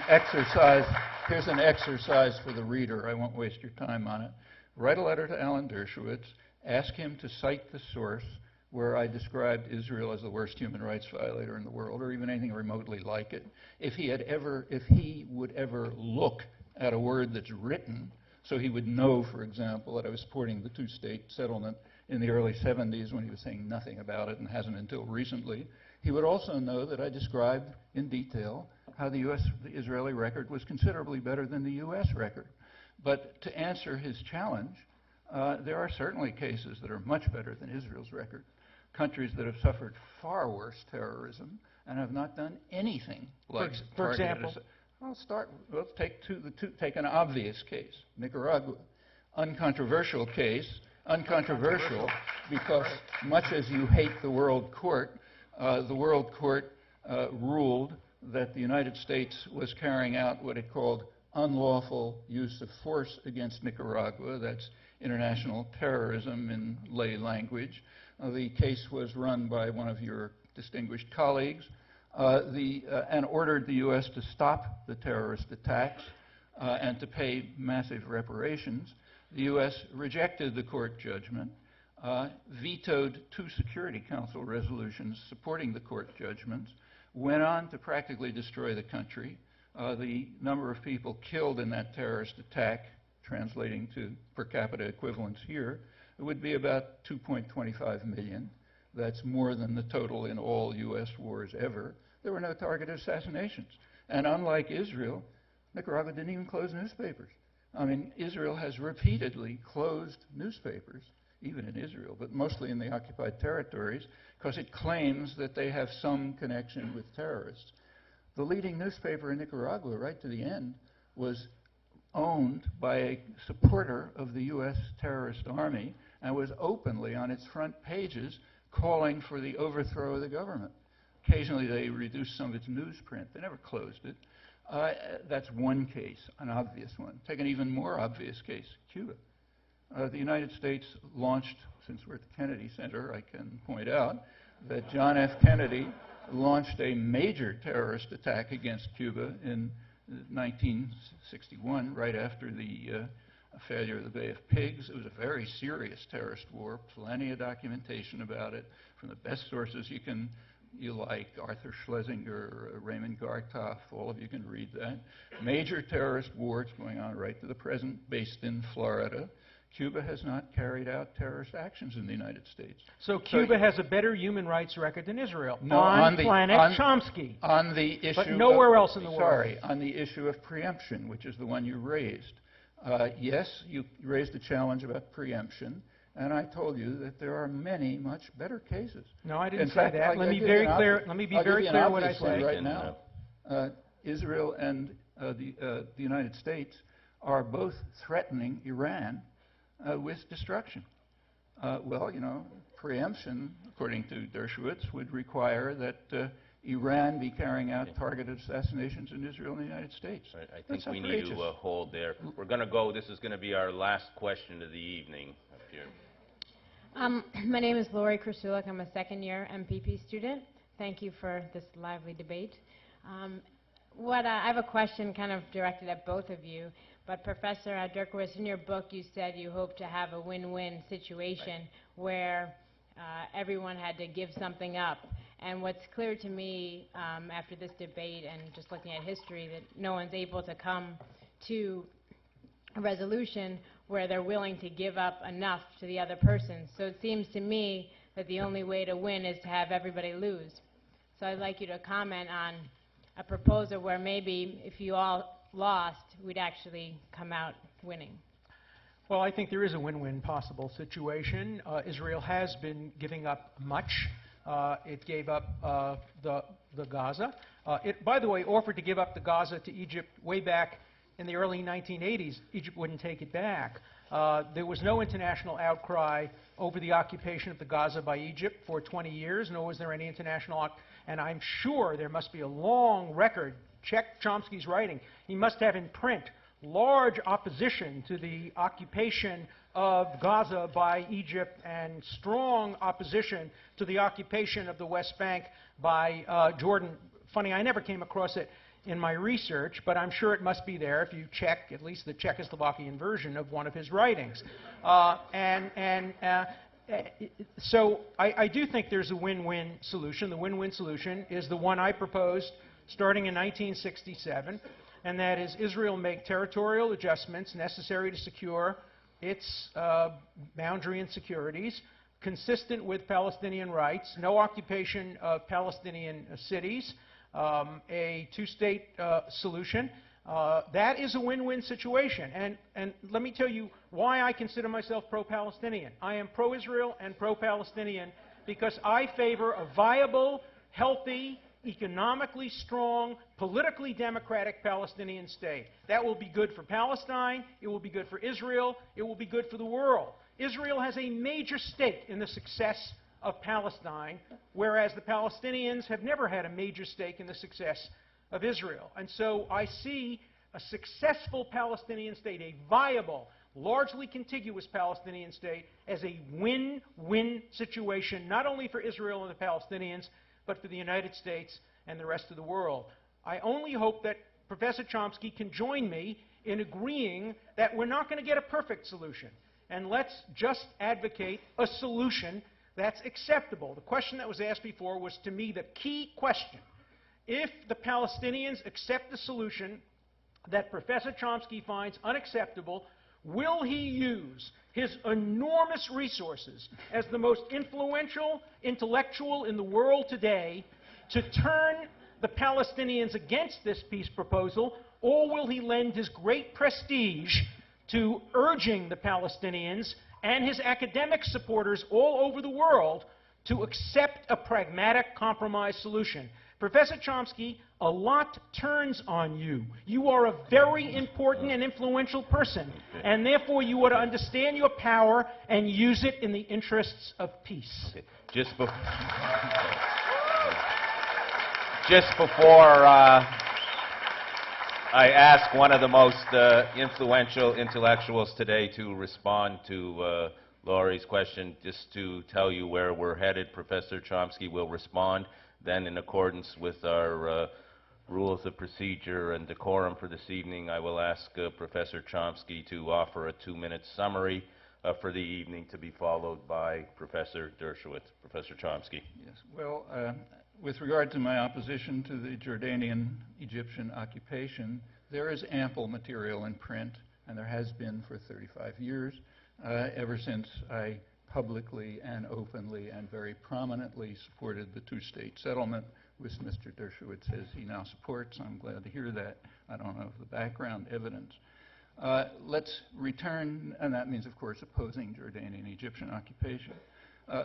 exercise for the reader. I won't waste your time on it. Write a letter to Alan Dershowitz. Ask him to cite the source where I described Israel as the worst human rights violator in the world, or even anything remotely like it. If he would ever look at a word that's written, so he would know, for example, that I was supporting the two-state settlement in the early 70s when he was saying nothing about it and hasn't until recently. He would also know that I described in detail how the Israeli record was considerably better than the U.S. record. But to answer his challenge, there are certainly cases that are much better than Israel's record. Countries that have suffered far worse terrorism and have not done anything like for example? Let's take an obvious case, Nicaragua. Uncontroversial case, uncontroversial because much as you hate the World Court ruled that the United States was carrying out what it called unlawful use of force against Nicaragua. That's international terrorism in lay language. The case was run by one of your distinguished colleagues and ordered the U.S. to stop the terrorist attacks and to pay massive reparations. The U.S. rejected the court judgment, vetoed 2 Security Council resolutions supporting the court judgments, went on to practically destroy the country. The number of people killed in that terrorist attack, translating to per capita equivalents here, it would be about 2.25 million. That's more than the total in all U.S. wars ever. There were no targeted assassinations. And unlike Israel, Nicaragua didn't even close newspapers. I mean, Israel has repeatedly closed newspapers, even in Israel, but mostly in the occupied territories, because it claims that they have some connection with terrorists. The leading newspaper in Nicaragua, right to the end, was owned by a supporter of the U.S. terrorist army and was openly on its front pages calling for the overthrow of the government. Occasionally they reduced some of its newsprint. They never closed it. That's one case, an obvious one. Take an even more obvious case, Cuba. The United States launched, since we're at the Kennedy Center, I can point out that John F. Kennedy launched a major terrorist attack against Cuba in 1961, right after the failure of the Bay of Pigs. It was a very serious terrorist war, plenty of documentation about it from the best sources you like, Arthur Schlesinger, Raymond Gartoff, all of you can read that. Major terrorist war going on right to the present, based in Florida. Cuba has not carried out terrorist actions in the United States. So Cuba has a better human rights record than Israel No, on planet Chomsky. On the issue but nowhere else in the world. Sorry, on the issue of preemption, which is the one you raised. Yes, you raised a challenge about preemption, and I told you that there are many much better cases. No, I didn't In say fact, that. Let me be very clear what I say. Right now, Israel and the United States are both threatening Iran with destruction. Well, you know, preemption, according to Dershowitz, would require that Iran be carrying out targeted assassinations in Israel and the United States. Right, I think we need to hold there. We're going to go. This is going to be our last question of the evening up here. My name is Lori Krasulik. I'm a second-year MPP student. Thank you for this lively debate. I have a question kind of directed at both of you. But Professor Dershowitz, in your book, you said you hope to have a win-win situation where everyone had to give something up. And what's clear to me after this debate and just looking at history, that no one's able to come to a resolution where they're willing to give up enough to the other person. So it seems to me that the only way to win is to have everybody lose. So I'd like you to comment on a proposal where maybe if you all lost, we'd actually come out winning. Well, I think there is a win-win possible situation. Israel has been giving up much. It gave up the Gaza. It, by the way, offered to give up the Gaza to Egypt way back in the early 1980s. Egypt wouldn't take it back. There was no international outcry over the occupation of the Gaza by Egypt for 20 years, nor was there any international, and I'm sure there must be a long record. Check Chomsky's writing. He must have in print large opposition to the occupation of Gaza by Egypt and strong opposition to the occupation of the West Bank by Jordan. Funny, I never came across it in my research, but I'm sure it must be there if you check at least the Czechoslovakian version of one of his writings. So I do think there's a win-win solution. The win-win solution is the one I proposed starting in 1967, and that is Israel make territorial adjustments necessary to secure its boundary and securities, consistent with Palestinian rights, no occupation of Palestinian cities, a two-state solution. That is a win-win situation. And let me tell you why I consider myself pro-Palestinian. I am pro-Israel and pro-Palestinian because I favor a viable, healthy, economically strong, politically democratic Palestinian state. That will be good for Palestine, it will be good for Israel, it will be good for the world. Israel has a major stake in the success of Palestine, whereas the Palestinians have never had a major stake in the success of Israel. And so I see a successful Palestinian state, a viable, largely contiguous Palestinian state, as a win-win situation, not only for Israel and the Palestinians, but for the United States and the rest of the world. I only hope that Professor Chomsky can join me in agreeing that we're not going to get a perfect solution. And let's just advocate a solution that's acceptable. The question that was asked before was, to me, the key question. If the Palestinians accept the solution that Professor Chomsky finds unacceptable, will he use his enormous resources as the most influential intellectual in the world today to turn the Palestinians against this peace proposal, or will he lend his great prestige to urging the Palestinians and his academic supporters all over the world to accept a pragmatic compromise solution? Professor Chomsky, a lot turns on you. You are a very important and influential person, and therefore you ought to understand your power and use it in the interests of peace. Okay. I ask one of the most influential intellectuals today to respond to Laurie's question, just to tell you where we're headed. Professor Chomsky will respond. Then, in accordance with our rules of procedure and decorum for this evening, I will ask Professor Chomsky to offer a 2-minute summary for the evening, to be followed by Professor Dershowitz. Professor Chomsky. Yes. Well, with regard to my opposition to the Jordanian-Egyptian occupation, there is ample material in print, and there has been for 35 years, ever since I publicly and openly and very prominently supported the two-state settlement, which Mr. Dershowitz says he now supports. I'm glad to hear that. I don't know the background evidence. Let's return, and that means, of course, opposing Jordanian-Egyptian occupation.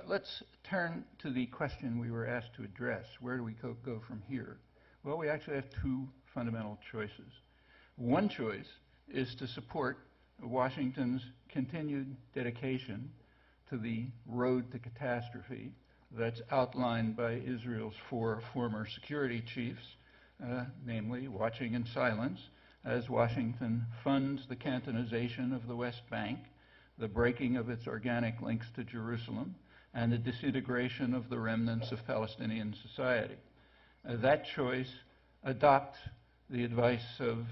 Let's turn to the question we were asked to address. Where do we go from here? Well, we actually have two fundamental choices. One choice is to support Washington's continued dedication to the road to catastrophe that's outlined by Israel's 4 former security chiefs, namely watching in silence as Washington funds the cantonization of the West Bank, the breaking of its organic links to Jerusalem, and the disintegration of the remnants of Palestinian society. That choice adopts the advice of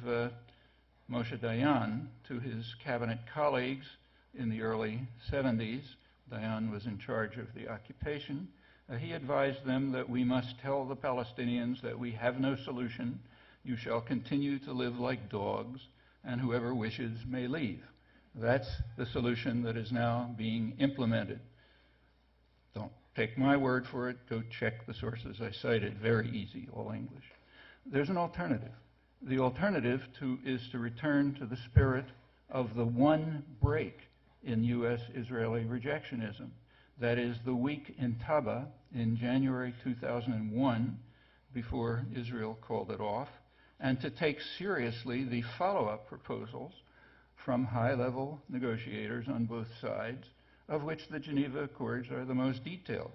Moshe Dayan to his cabinet colleagues in the early 70s. Dayan was in charge of the occupation. He advised them that we must tell the Palestinians that we have no solution. You shall continue to live like dogs, and whoever wishes may leave. That's the solution that is now being implemented. Don't take my word for it. Go check the sources I cited. Very easy, all English. There's an alternative. The alternative is to return to the spirit of the one break in U.S.-Israeli rejectionism. That is the week in Taba in January 2001, before Israel called it off, and to take seriously the follow-up proposals from high-level negotiators on both sides, of which the Geneva Accords are the most detailed.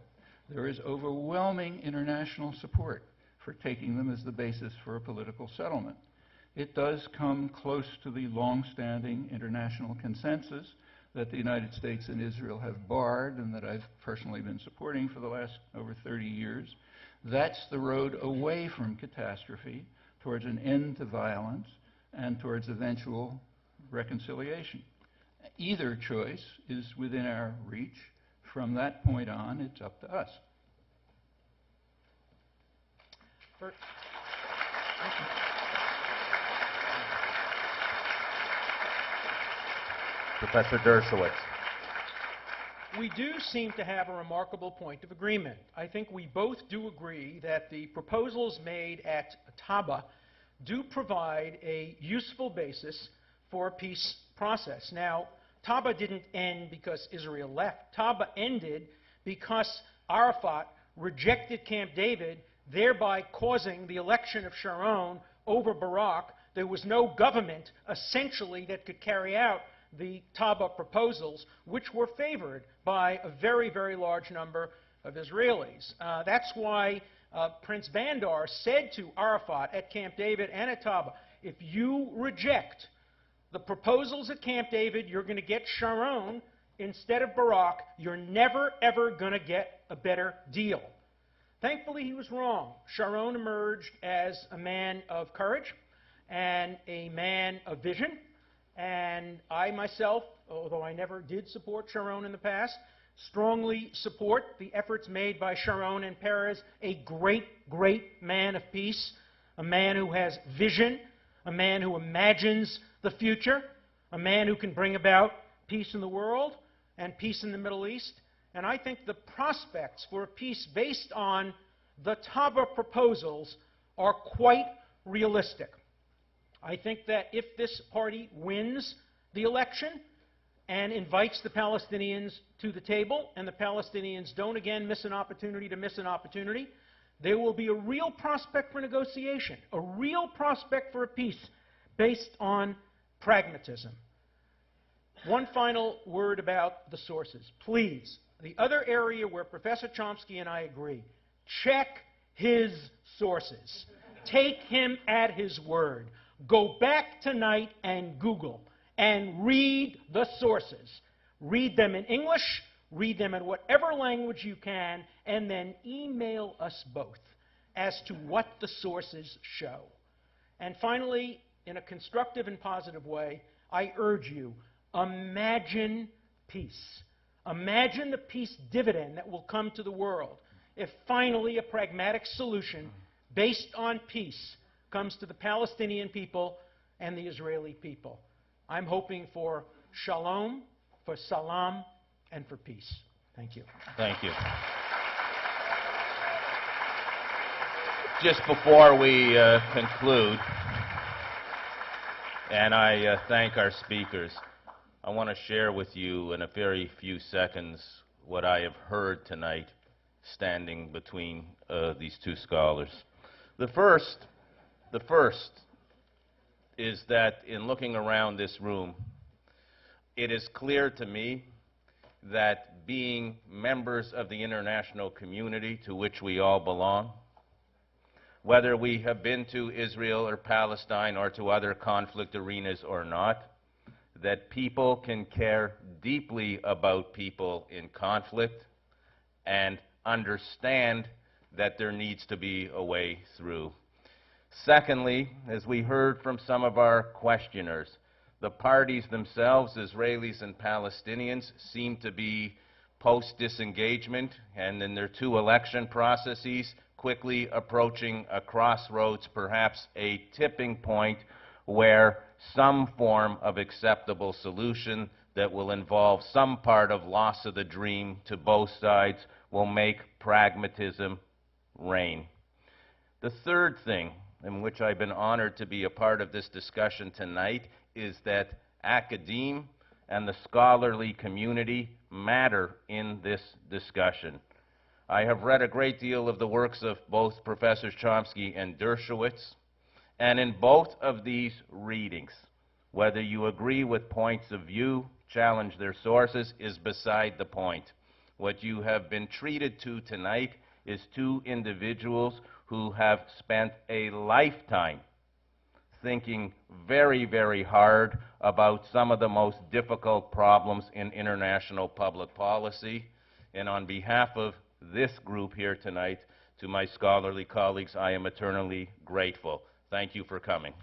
There is overwhelming international support for taking them as the basis for a political settlement. It does come close to the long-standing international consensus that the United States and Israel have barred and that I've personally been supporting for the last over 30 years. That's the road away from catastrophe towards an end to violence and towards eventual reconciliation. Either choice is within our reach. From that point on, it's up to us. Professor Dershowitz. We do seem to have a remarkable point of agreement. I think we both do agree that the proposals made at Taba do provide a useful basis for a peace process. Now, Taba didn't end because Israel left. Taba ended because Arafat rejected Camp David, thereby causing the election of Sharon over Barak. There was no government, essentially, that could carry out the Taba proposals, which were favored by a very, very large number of Israelis. That's why Prince Bandar said to Arafat at Camp David and at Taba, if you reject the proposals at Camp David, you're going to get Sharon instead of Barak. You're never, ever going to get a better deal. Thankfully, he was wrong. Sharon emerged as a man of courage and a man of vision. And I myself, although I never did support Sharon in the past, strongly support the efforts made by Sharon and Peres, a great, great man of peace, a man who has vision, a man who imagines the future, a man who can bring about peace in the world and peace in the Middle East. And I think the prospects for a peace based on the Taba proposals are quite realistic. I think that if this party wins the election and invites the Palestinians to the table, and the Palestinians don't again miss an opportunity to miss an opportunity, there will be a real prospect for negotiation, a real prospect for a peace based on pragmatism. One final word about the sources. Please, the other area where Professor Chomsky and I agree, check his sources. Take him at his word. Go back tonight and Google and read the sources. Read them in English, read them in whatever language you can, and then email us both as to what the sources show. And finally, in a constructive and positive way, I urge you, imagine peace. Imagine the peace dividend that will come to the world if finally a pragmatic solution based on peace comes to the Palestinian people and the Israeli people. I'm hoping for shalom, for salam, and for peace. Thank you. Thank you. Just before we conclude, and I thank our speakers, I want to share with you in a very few seconds what I have heard tonight standing between these two scholars. The first is that in looking around this room, it is clear to me that being members of the international community to which we all belong, whether we have been to Israel or Palestine or to other conflict arenas or not, that people can care deeply about people in conflict and understand that there needs to be a way through. Secondly, as we heard from some of our questioners, the parties themselves, Israelis and Palestinians, seem to be post-disengagement and in their two election processes quickly approaching a crossroads, perhaps a tipping point where some form of acceptable solution that will involve some part of loss of the dream to both sides will make pragmatism reign. The third thing in which I've been honored to be a part of this discussion tonight is that academe and the scholarly community matter in this discussion. I have read a great deal of the works of both Professors Chomsky and Dershowitz, and in both of these readings, whether you agree with points of view, challenge their sources, is beside the point. What you have been treated to tonight is two individuals who have spent a lifetime thinking very, very hard about some of the most difficult problems in international public policy. And on behalf of this group here tonight, to my scholarly colleagues, I am eternally grateful. Thank you for coming.